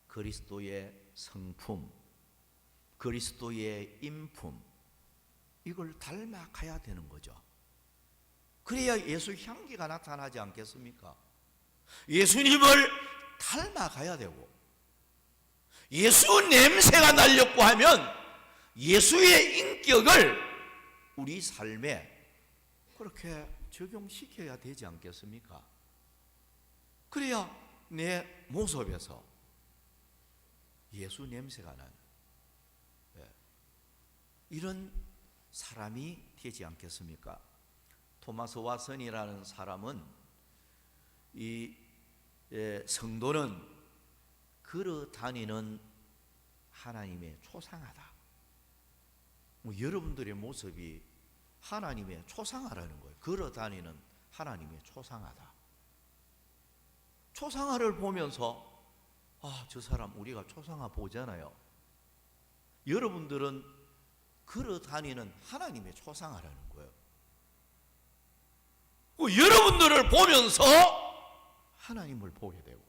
그리스도의 성품, 그리스도의 인품, 이걸 닮아가야 되는 거죠. 그래야 예수 향기가 나타나지 않겠습니까? 예수님을 닮아가야 되고, 예수 냄새가 나려고 하면 예수의 인격을 우리 삶에 그렇게 적용시켜야 되지 않겠습니까? 그래야 내 모습에서 예수 냄새가 나는 이런 사람이 되지 않겠습니까? 토마스 왓슨이라는 사람은 이 성도는 걸어 다니는 하나님의 초상화다. 여러분들의 모습이 하나님의 초상화라는 거예요. 걸어 다니는 하나님의 초상화다. 초상화를 보면서 저 사람 우리가 초상화 보잖아요. 여러분들은 걸어 다니는 하나님의 초상화라는 거예요. 여러분들을 보면서 하나님을 보게 되고,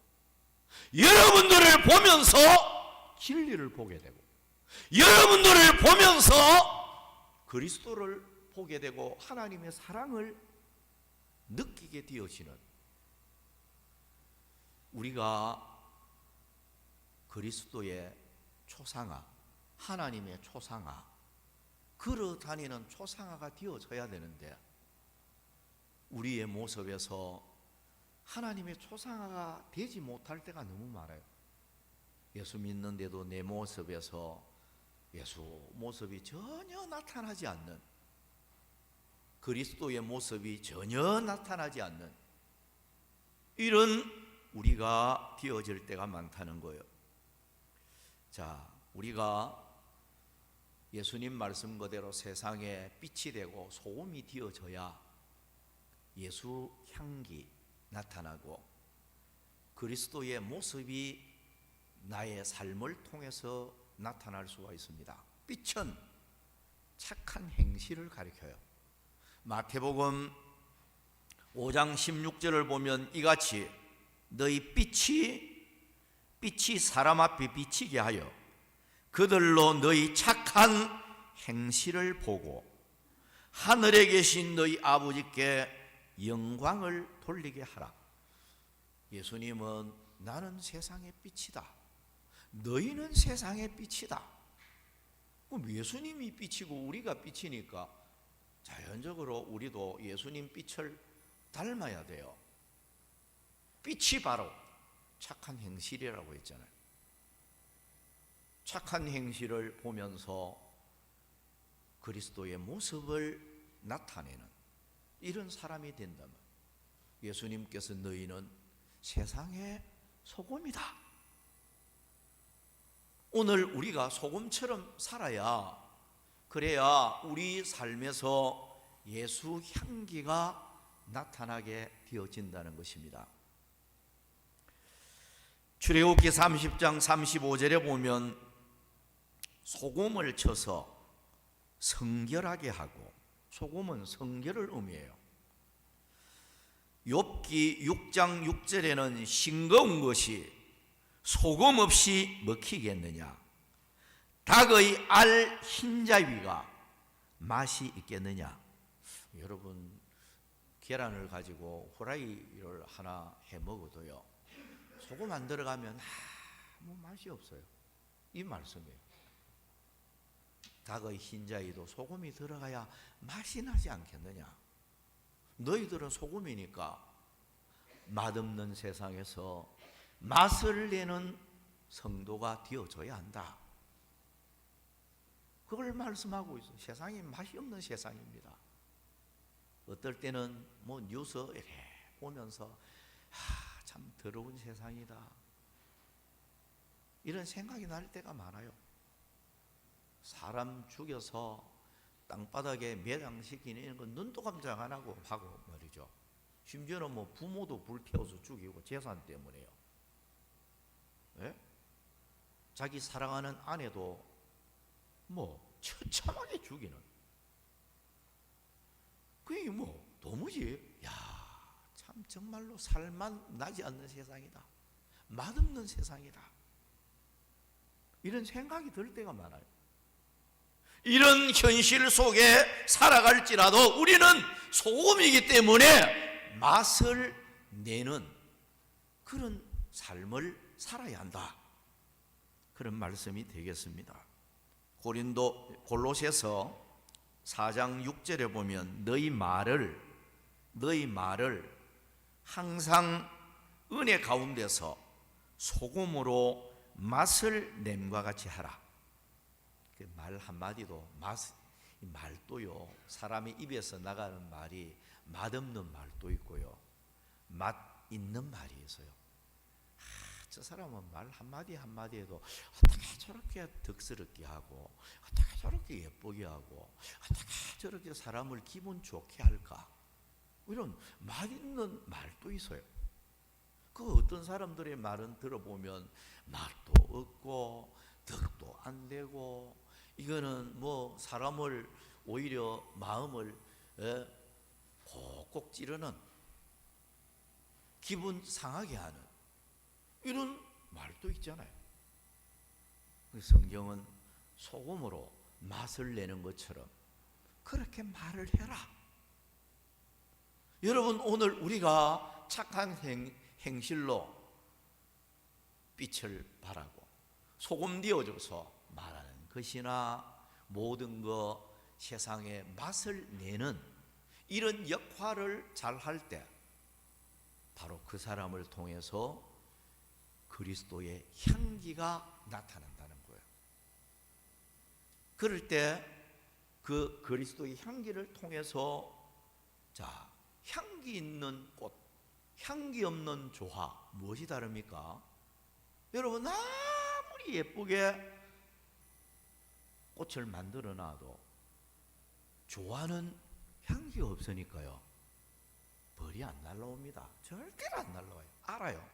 여러분들을 보면서 진리를 보게 되고, 여러분들을 보면서 그리스도를 보게 되고 하나님의 사랑을 느끼게 되어지는, 우리가 그리스도의 초상화, 하나님의 초상화, 걸어 다니는 초상화가 되어져야 되는데 우리의 모습에서 하나님의 초상화가 되지 못할 때가 너무 많아요. 예수 믿는데도 내 모습에서 예수 모습이 전혀 나타나지 않는, 그리스도의 모습이 전혀 나타나지 않는 이런 우리가 되어질 때가 많다는 거예요. 자, 우리가 예수님 말씀 그대로 세상에 빛이 되고 소금이 되어져야 예수 향기 나타나고 그리스도의 모습이 나의 삶을 통해서 나타날 수가 있습니다. 빛은 착한 행실을 가리켜요. 마태복음 5장 16절을 보면 이같이 너희 빛이 사람 앞에 비치게 하여 그들로 너희 착한 행실을 보고 하늘에 계신 너희 아버지께 영광을 돌리게 하라. 예수님은 나는 세상의 빛이다, 너희는 세상의 빛이다. 그럼 예수님이 빛이고 우리가 빛이니까 자연적으로 우리도 예수님 빛을 닮아야 돼요. 빛이 바로 착한 행실이라고 했잖아요. 착한 행실을 보면서 그리스도의 모습을 나타내는 이런 사람이 된다면 예수님께서 너희는 세상의 소금이다. 오늘 우리가 소금처럼 살아야, 그래야 우리 삶에서 예수 향기가 나타나게 되어진다는 것입니다. 출애굽기 30장 35절에 보면 소금을 쳐서 성결하게 하고, 소금은 성결을 의미해요. 욥기 6장 6절에는 싱거운 것이 소금 없이 먹히겠느냐, 닭의 알 흰자위가 맛이 있겠느냐. 여러분, 계란을 가지고 후라이를 하나 해 먹어도요, 소금 안 들어가면 아무 맛이 없어요. 이 말씀이에요. 닭의 흰자위도 소금이 들어가야 맛이 나지 않겠느냐. 너희들은 소금이니까 맛없는 세상에서 맛을 내는 성도가 되어줘야 한다. 그걸 말씀하고 있어요. 세상이 맛이 없는 세상입니다. 어떨 때는 뭐 뉴스 이렇게 보면서 참 더러운 세상이다, 이런 생각이 날 때가 많아요. 사람 죽여서 땅바닥에 매장시키는 이런 건 눈도 깜짝 안 하고 말이죠. 심지어는 뭐 부모도 불태워서 죽이고 재산 때문에요. 예? 자기 사랑하는 아내도 뭐 처참하게 죽이는, 그게 뭐 도무지 참 정말로 살만 나지 않는 세상이다, 맛없는 세상이다, 이런 생각이 들 때가 많아요. 이런 현실 속에 살아갈지라도 우리는 소금이기 때문에 맛을 내는 그런 삶을 살아야 한다, 그런 말씀이 되겠습니다. 골로새서 4장 6절에 보면 너희 말을 항상 은혜 가운데서 소금으로 맛을 냄과 같이 하라. 그 말 한마디도 말도요, 사람의 입에서 나가는 말이 맛없는 말도 있고요, 맛 있는 말이 있어요. 저 사람은 말 한마디 한마디에도 어떻게 저렇게 덕스럽게 하고, 어떻게 저렇게 예쁘게 하고, 어떻게 저렇게 사람을 기분 좋게 할까, 이런 맛있는 말도 있어요. 그 어떤 사람들의 말은 들어보면 맛도 없고 덕도 안 되고, 이거는 뭐 사람을 오히려 마음을 꼭꼭 찌르는, 기분 상하게 하는 이런 말도 있잖아요. 성경은 소금으로 맛을 내는 것처럼 그렇게 말을 해라. 여러분, 오늘 우리가 착한 행실로 빛을 발하고 소금 되어줘서 말하는 것이나 모든 것 세상에 맛을 내는 이런 역할을 잘 할 때 바로 그 사람을 통해서 그리스도의 향기가 나타난다는 거예요. 그럴 때 그 그리스도의 향기를 통해서 자, 향기 있는 꽃, 향기 없는 조화 무엇이 다릅니까? 여러분 아무리 예쁘게 꽃을 만들어 놔도 조화는 향기가 없으니까요 벌이 안 날라옵니다. 절대로 안 날라와요. 알아요.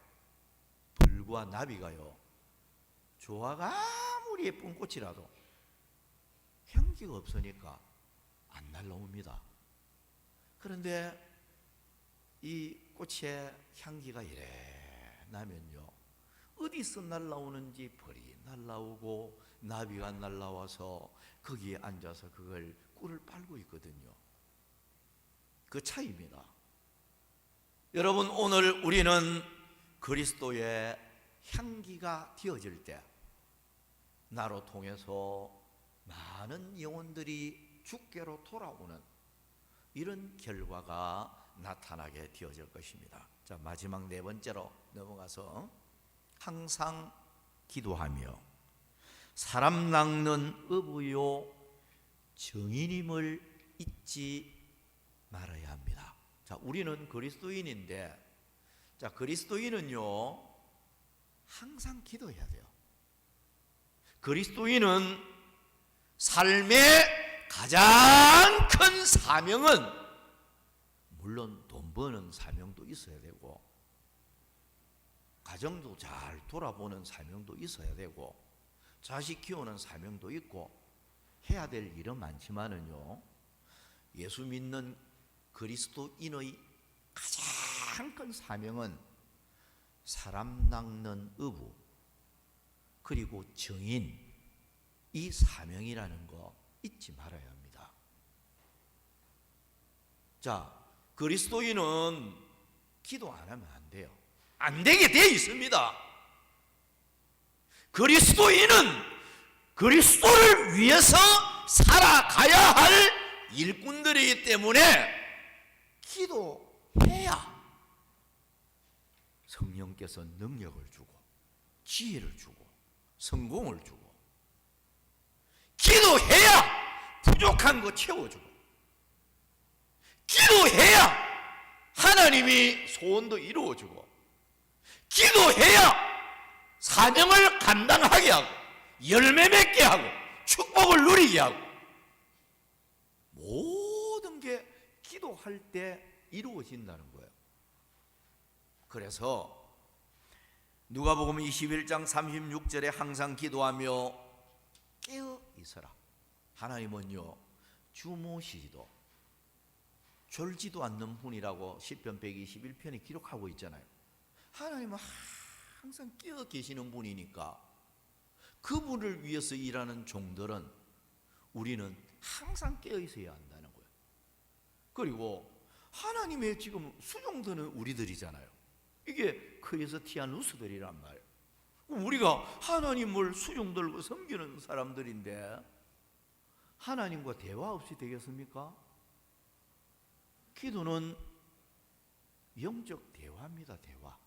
벌과 나비가요 조화가 아무리 예쁜 꽃이라도 향기가 없으니까 안 날라옵니다. 그런데 이 꽃의 향기가 이래 나면요 어디서 날라오는지 벌이 날라오고 나비가 날라와서 거기에 앉아서 그걸 꿀을 빨고 있거든요. 그 차이입니다. 여러분 오늘 우리는 그리스도의 향기가 되어질 때 나로 통해서 많은 영혼들이 주께로 돌아오는 이런 결과가 나타나게 되어질 것입니다. 자, 마지막 네 번째로 넘어가서 항상 기도하며 사람 낚는 어부요 정인임을 잊지 말아야 합니다. 자, 우리는 그리스도인인데 자, 그리스도인은요 항상 기도해야 돼요. 그리스도인은 삶의 가장 큰 사명은 물론 돈 버는 사명도 있어야 되고 가정도 잘 돌아보는 사명도 있어야 되고 자식 키우는 사명도 있고 해야 될 일은 많지만은요 예수 믿는 그리스도인의 가장 큰 사명은 사람 낚는 어부 그리고 정인 이 사명이라는 거 잊지 말아야 합니다. 자, 그리스도인은 기도 안 하면 안 돼요. 안 되게 돼 있습니다. 그리스도인은 그리스도를 위해서 살아가야 할 일꾼들이기 때문에 기도해야 성령께서 능력을 주고 지혜를 주고 성공을 주고 기도해야 부족한 거 채워주고 기도해야 하나님이 소원도 이루어주고 기도해야 사명을 감당하게 하고 열매 맺게 하고 축복을 누리게 하고 모든 게 기도할 때 이루어진다는 거예요. 그래서 누가복음 21장 36절에 항상 기도하며 깨어 있어라. 하나님은요 주무시지도 졸지도 않는 분이라고 시편 121편에 기록하고 있잖아요. 하나님은 항상 깨어 계시는 분이니까 그분을 위해서 일하는 종들은 우리는 항상 깨어 있어야 한다는 거예요. 그리고 하나님의 지금 수종들은 우리들이잖아요. 이게 크리스티아누스들이란 말이에요. 우리가 하나님을 수종 들고 섬기는 사람들인데 하나님과 대화 없이 되겠습니까? 기도는 영적 대화입니다. 대화.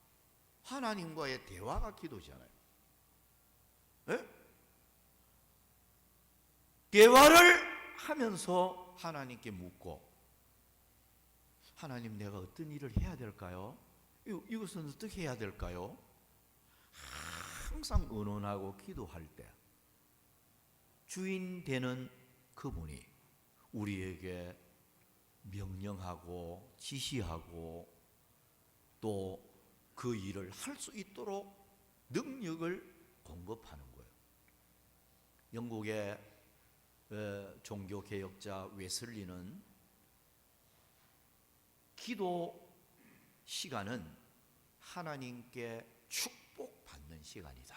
하나님과의 대화가 기도잖아요. 예? 대화를 하면서 하나님께 묻고 하나님 내가 어떤 일을 해야 될까요? 이것은 어떻게 해야 될까요? 항상 의논하고 기도할 때 주인 되는 그분이 우리에게 명령하고 지시하고 또 그 일을 할 수 있도록 능력을 공급하는 거예요. 영국의 종교개혁자 웨슬리는 기도 시간은 하나님께 축복받는 시간이다.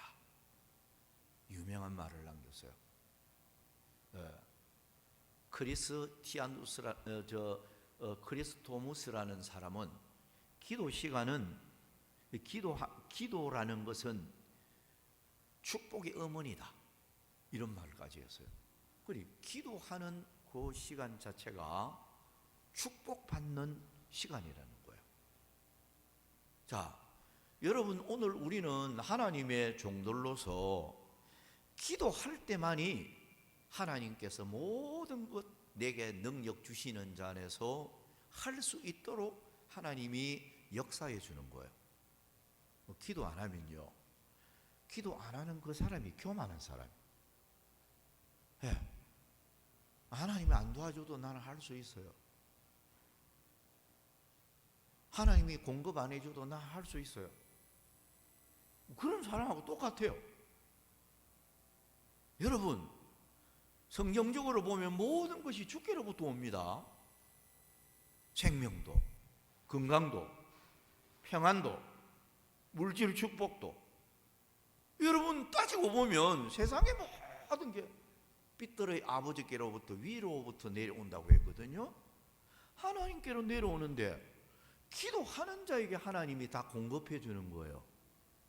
유명한 말을 남겼어요. 크리스토무스라는 사람은 기도 시간은 기도라는 것은 축복의 어머니다 이런 말까지 했어요. 그리고 기도하는 그 시간 자체가 축복받는 시간이라는 거예요. 자, 여러분 오늘 우리는 하나님의 종들로서 기도할 때만이 하나님께서 모든 것 내게 능력 주시는 자 안에서 할 수 있도록 하나님이 역사해 주는 거예요. 기도 안 하면요, 기도 안 하는 그 사람이 교만한 사람. 예. 하나님이 안 도와줘도 나는 할 수 있어요. 하나님이 공급 안 해줘도 나 할 수 있어요. 그런 사람하고 똑같아요. 여러분, 성경적으로 보면 모든 것이 주께로부터 옵니다. 생명도, 건강도, 평안도, 물질 축복도. 여러분 따지고 보면 세상의 모든 게 빛들의 아버지께로부터 위로부터 내려온다고 했거든요. 하나님께로 내려오는데 기도하는 자에게 하나님이 다 공급해 주는 거예요.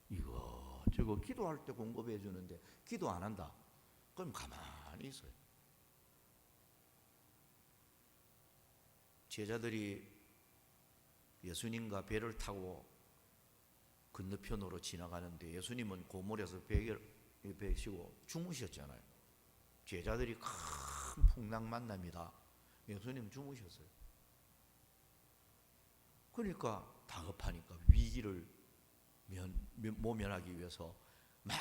이거 저거 기도할 때 공급해 주는데 기도 안 한다, 그럼 가만히 있어요. 제자들이 예수님과 배를 타고 건너편으로 지나가는데 예수님은 고물에서 배 쉬고 주무셨잖아요. 제자들이 큰 풍랑 만납니다. 예수님 주무셨어요. 그러니까 다급하니까 위기를 모면하기 위해서 막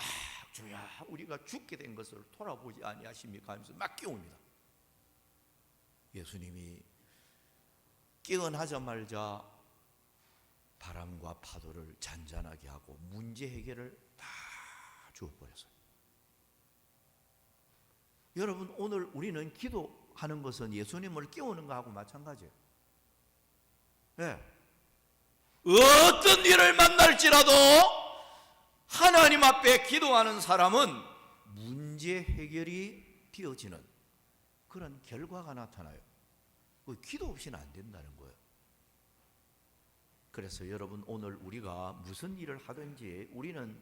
주야 우리가 죽게 된 것을 돌아보지 아니하십니까 하면서 막 깨웁니다. 예수님이 깨어나자마자 바람과 파도를 잔잔하게 하고 문제 해결을 다 주어버렸어요. 여러분, 오늘 우리는 기도하는 것은 예수님을 깨우는 것하고 마찬가지예요. 네. 어떤 일을 만날지라도 하나님 앞에 기도하는 사람은 문제 해결이 되어지는 그런 결과가 나타나요. 기도 없이는 안 된다는 거예요. 그래서 여러분, 오늘 우리가 무슨 일을 하든지 우리는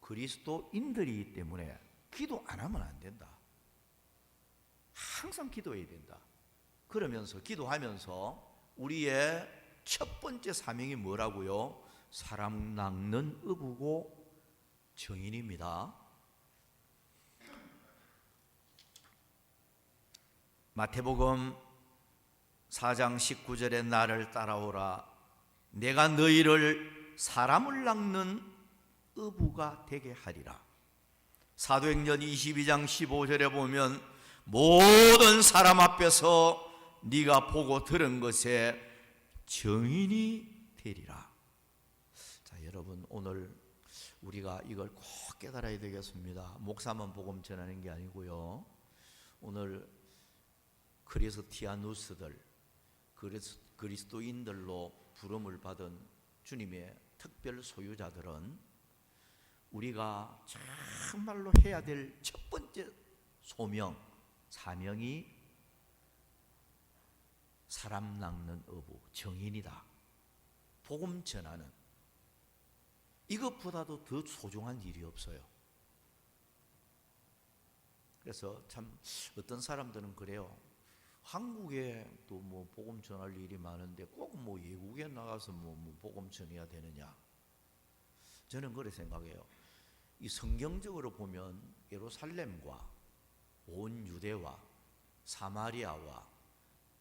그리스도인들이기 때문에 기도 안 하면 안 된다. 항상 기도해야 된다. 그러면서 기도하면서 우리의 첫 번째 사명이 뭐라고요? 사람 낚는 어부고 정인입니다. 마태복음 4장 19절에 나를 따라오라, 내가 너희를 사람을 낚는 어부가 되게 하리라. 사도행전 22장 15절에 보면 모든 사람 앞에서 네가 보고 들은 것에 정인이 되리라. 자, 여러분, 오늘 우리가 이걸 꼭 깨달아야 되겠습니다. 목사만 복음 전하는 게 아니고요, 오늘 크리스티아누스들, 그리스도인들로 부름을 받은 주님의 특별 소유자들은 우리가 정말로 해야 될 첫 번째 소명, 사명이 사람 낚는 어부, 정인이다. 복음 전하는, 이것보다도 더 소중한 일이 없어요. 그래서 참 어떤 사람들은 그래요. 한국에 또 뭐 복음 전할 일이 많은데 꼭 뭐 외국에 나가서 뭐 복음 전해야 되느냐? 저는 그렇게 생각해요. 이 성경적으로 보면 예루살렘과 온 유대와 사마리아와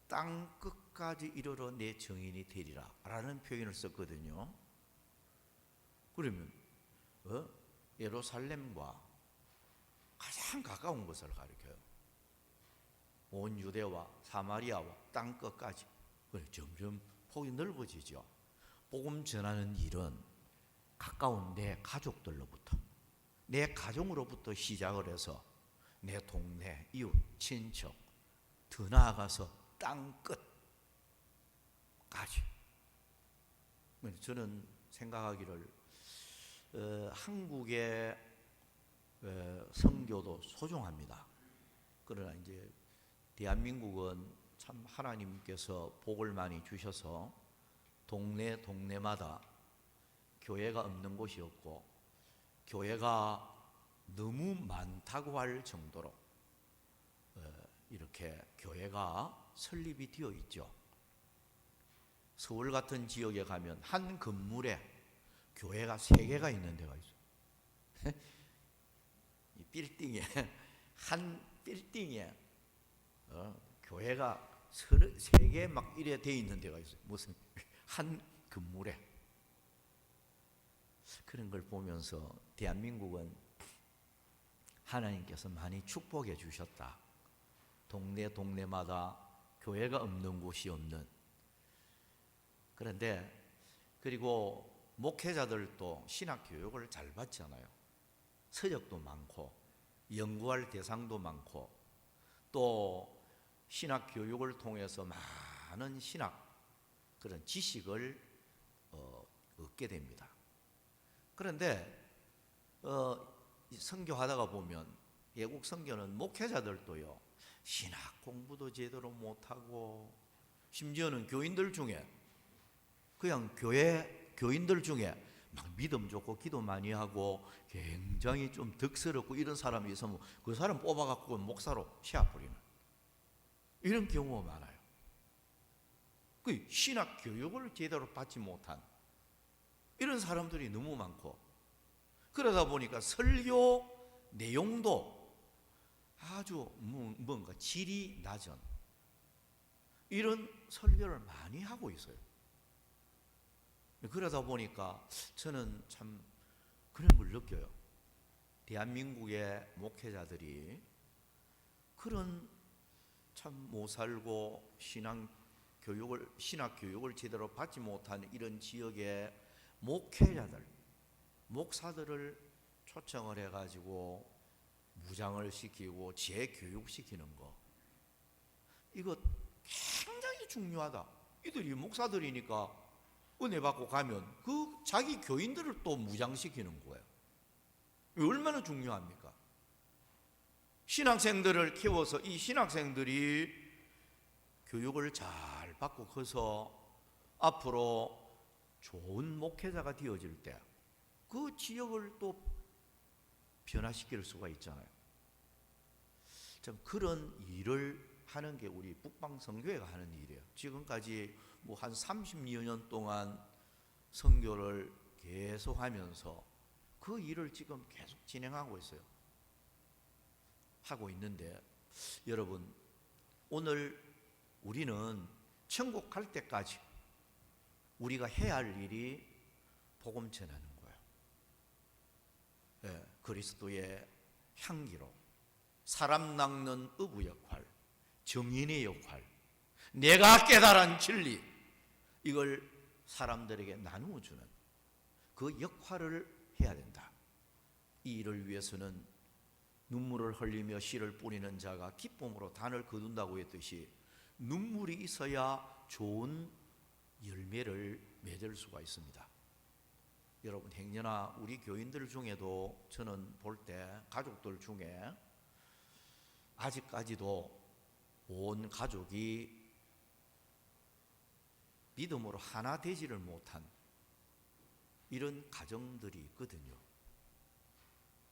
땅 끝까지 이르러 내 정인이 되리라 라는 표현을 썼거든요. 그러면 예루살렘과 가장 가까운 것을 가리켜요. 온 유대와 사마리아와 땅 끝까지. 점점 폭이 넓어지죠. 복음 전하는 일은 가까운 내 가족들로부터, 내 가정으로부터 시작을 해서 내 동네, 이웃, 친척, 더 나아가서 땅 끝까지. 저는 생각하기를 한국의 선교도 소중합니다. 그러나 이제 대한민국은 참 하나님께서 복을 많이 주셔서 동네마다 교회가 없는 곳이 없고 교회가 너무 많다고 할 정도로 이렇게 교회가 설립이 되어 있죠. 서울 같은 지역에 가면 한 건물에 교회가 3개가 있는 데가 있어요. 이 빌딩에 한 빌딩에 교회가 세 개 막 이래 돼 있는 데가 있어요. 무슨 한 건물에. 그런 걸 보면서 대한민국은 하나님께서 많이 축복해 주셨다. 동네마다 교회가 없는 곳이 없는. 그런데 그리고 목회자들도 신학 교육을 잘 받잖아요. 서적도 많고 연구할 대상도 많고 또 신학 교육을 통해서 많은 신학 그런 지식을 얻게 됩니다. 그런데 선교하다가 보면 외국 선교는 목회자들도요 신학 공부도 제대로 못하고 심지어는 교인들 중에 그냥 교회 교인들 중에 막 믿음 좋고 기도 많이 하고 굉장히 좀 덕스럽고 이런 사람이 있으면 그 사람 뽑아갖고 목사로 세워버리는 이런 경우가 많아요. 그 신학 교육을 제대로 받지 못한 이런 사람들이 너무 많고 그러다 보니까 설교 내용도 아주 뭔가 질이 낮은 이런 설교를 많이 하고 있어요. 그러다 보니까 저는 참 그런 걸 느껴요. 대한민국의 목회자들이 그런 참 못 살고 신학 교육을 제대로 받지 못하는 이런 지역의 목회자들, 목사들을 초청을 해가지고 무장을 시키고 재교육시키는 거 이거 굉장히 중요하다. 이들이 목사들이니까 은혜 받고 가면 그 자기 교인들을 또 무장시키는 거예요. 얼마나 중요합니까? 신학생들을 키워서 이 신학생들이 교육을 잘 받고 커서 앞으로 좋은 목회자가 되어질 때 그 지역을 또 변화시킬 수가 있잖아요. 참 그런 일을 하는 게 우리 북방선교회가 하는 일이에요. 지금까지 뭐 한 30여 년 동안 선교를 계속 하면서 그 일을 지금 계속 진행하고 있어요. 하고 있는데 여러분 오늘 우리는 천국 갈 때까지 우리가 해야 할 일이 복음 전하는 거예요. 예, 그리스도의 향기로 사람 낚는 어부 역할, 정인의 역할, 내가 깨달은 진리 이걸 사람들에게 나누어 주는 그 역할을 해야 된다. 이 일을 위해서는 눈물을 흘리며 씨를 뿌리는 자가 기쁨으로 단을 거둔다고 했듯이 눈물이 있어야 좋은 열매를 맺을 수가 있습니다. 여러분 행여나 우리 교인들 중에도 저는 볼 때 가족들 중에 아직까지도 온 가족이 믿음으로 하나 되지를 못한 이런 가정들이 있거든요.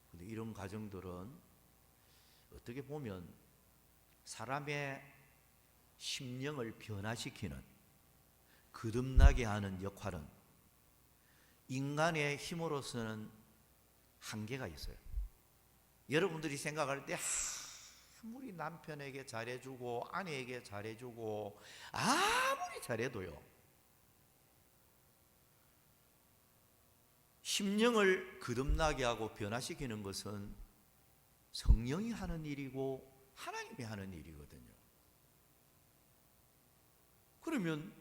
근데 이런 가정들은 어떻게 보면 사람의 심령을 변화시키는 거듭나게 하는 역할은 인간의 힘으로서는 한계가 있어요. 여러분들이 생각할 때 아무리 남편에게 잘해주고 아내에게 잘해주고 아무리 잘해도요 심령을 거듭나게 하고 변화시키는 것은 성령이 하는 일이고 하나님이 하는 일이거든요. 그러면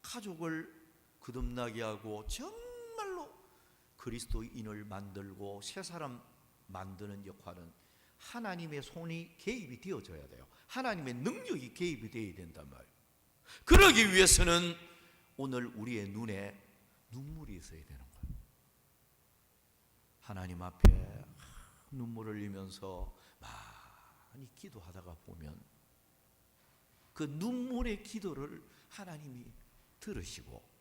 가족을 거듭나게 하고 정말로 그리스도인을 만들고 새 사람 만드는 역할은 하나님의 손이 개입이 되어져야 돼요. 하나님의 능력이 개입이 되어야 된단 말이에요. 그러기 위해서는 오늘 우리의 눈에 눈물이 있어야 되는 거예요. 하나님 앞에 눈물을 흘리면서 많이 기도하다가 보면 그 눈물의 기도를 하나님이 들으시고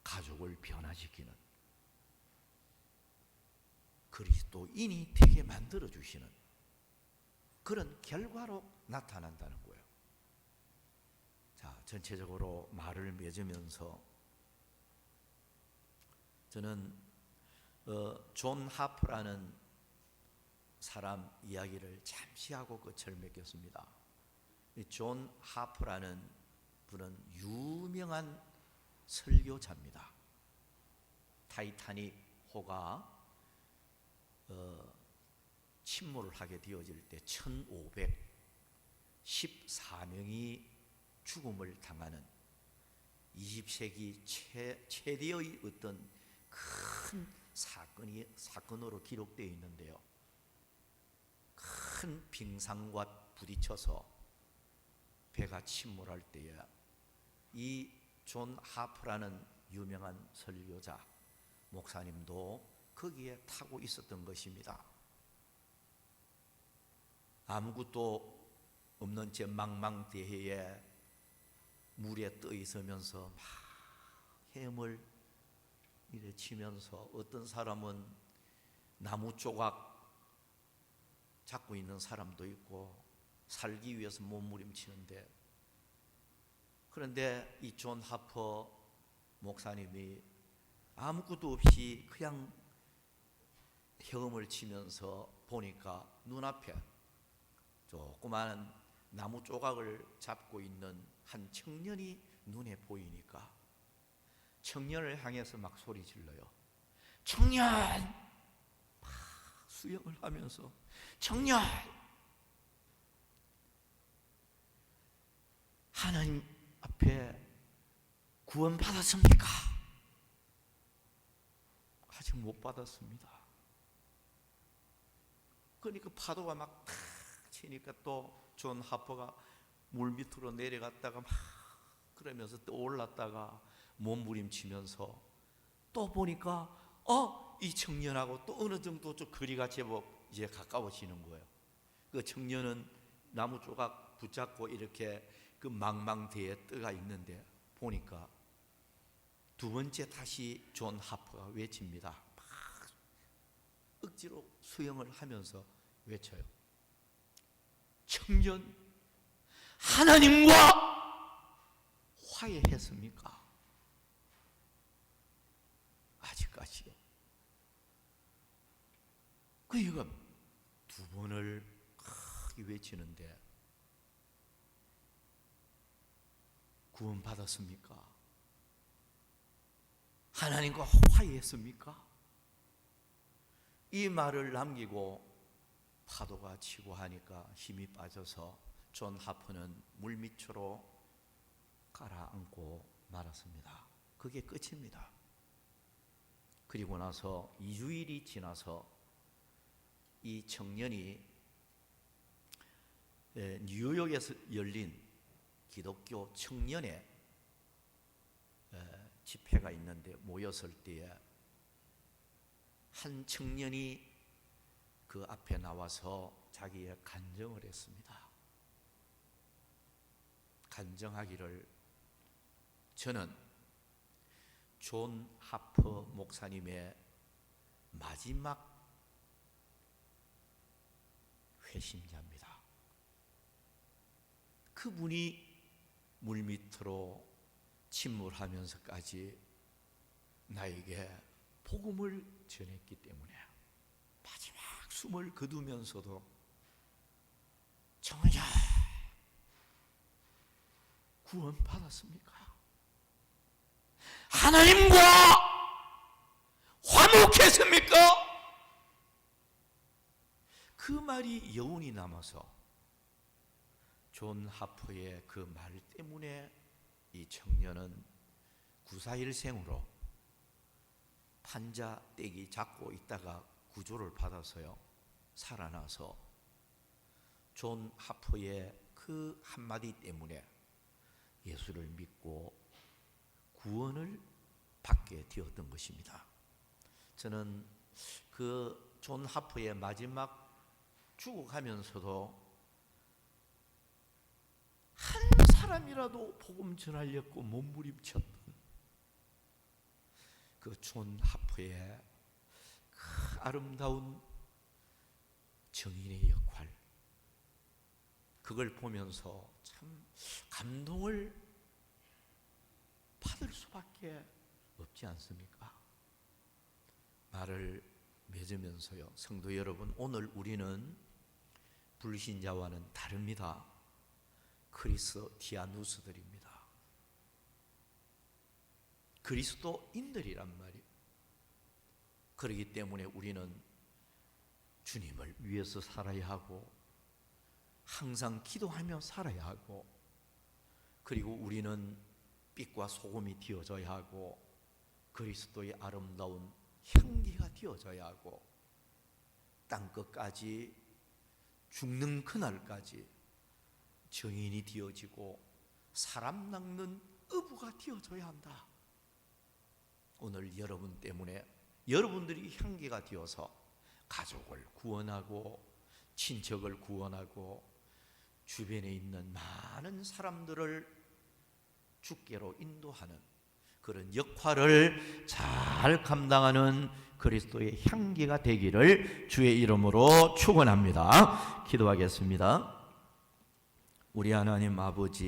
가족을 변화시키는 그리스도인이 되게 만들어주시는 그런 결과로 나타난다는 거예요. 자, 전체적으로 말을 맺으면서 저는 존 하프라는 사람 이야기를 잠시 하고 끝을 맺겠습니다. 존 하프라는 분은 유명한 설교자입니다. 타이타닉 호가 침몰을 하게 되어질 때 1514명이 죽음을 당하는 20세기 최대의 어떤 큰 사건으로 기록되어 있는데요. 큰 빙상과 부딪혀서 배가 침몰할 때에 이 존 하프라는 유명한 설교자 목사님도 거기에 타고 있었던 것입니다. 아무것도 없는 제 망망대해에 물에 떠 있으면서 막 헤엄을 이래 치면서, 어떤 사람은 나무 조각 잡고 있는 사람도 있고 살기 위해서 몸부림치는데, 그런데 이 존 하퍼 목사님이 아무것도 없이 그냥 헤엄을 치면서 보니까 눈앞에 조그마한 나무 조각을 잡고 있는 한 청년이 눈에 보이니까 청년을 향해서 막 소리 질러요. 청년! 막 수영을 하면서, 청년! 하나님 앞에 구원받았습니까? 아직 못 받았습니다. 그러니까 파도가 막 탁 치니까 또 존 하퍼가 물 밑으로 내려갔다가 막 그러면서 또 올랐다가 몸부림치면서 또 보니까 이 청년하고 또 어느 정도 좀 거리가 제법 이제 가까워지는 거예요. 그 청년은 나무 조각 붙잡고 이렇게 그 망망대해에 떠가 있는데 보니까 두 번째 다시 존 하퍼가 외칩니다. 막 억지로 수영을 하면서 외쳐요. 청년, 하나님과 화해했습니까? 아직까지요. 그이가 두 번을 크게 외치는데 구원받았습니까? 하나님과 화해했습니까? 이 말을 남기고 파도가 치고 하니까 힘이 빠져서 존 하퍼는 물 밑으로 가라앉고 말았습니다. 그게 끝입니다. 그리고 나서 2주일이 지나서 이 청년이 뉴욕에서 열린 기독교 청년의 집회가 있는데 모였을 때에 한 청년이 그 앞에 나와서 자기의 간증을 했습니다. 간증하기를, 저는 존 하퍼 목사님의 마지막 회심자입니다. 그분이 물밑으로 침몰하면서까지 나에게 복음을 전했기 때문에 마지막 숨을 거두면서도 청년 구원받았습니까? 하나님과 화목했습니까? 그 말이 여운이 남아서 존 하퍼의 그 말 때문에 이 청년은 구사일생으로 판자 떼기 잡고 있다가 구조를 받아서요 살아나서 존 하퍼의 그 한마디 때문에 예수를 믿고 구원을 받게 되었던 것입니다. 저는 그 존 하퍼의 마지막 죽어가면서도 한 사람이라도 복음 전하려고 몸부림쳤던 그 존 하퍼의 그 아름다운 정인의 역할, 그걸 보면서 참 감동을 받을 수밖에 없지 않습니까? 나를 맺으면서요. 성도 여러분, 오늘 우리는 불신자와는 다릅니다. 크리스티아누스들입니다. 그리스도인들이란 말이에요. 그렇기 때문에 우리는 주님을 위해서 살아야 하고 항상 기도하며 살아야 하고, 그리고 우리는 빛과 소금이 되어져야 하고 그리스도의 아름다운 향기가 되어져야 하고, 땅끝까지 죽는 그날까지 증인이 되어지고 사람 낚는 어부가 되어져야 한다. 오늘 여러분 때문에 여러분들이 향기가 되어서 가족을 구원하고 친척을 구원하고 주변에 있는 많은 사람들을 주께로 인도하는 그런 역할을 잘 감당하는 그리스도의 향기가 되기를 주의 이름으로 축원합니다. 기도하겠습니다. 우리 하나님 아버지,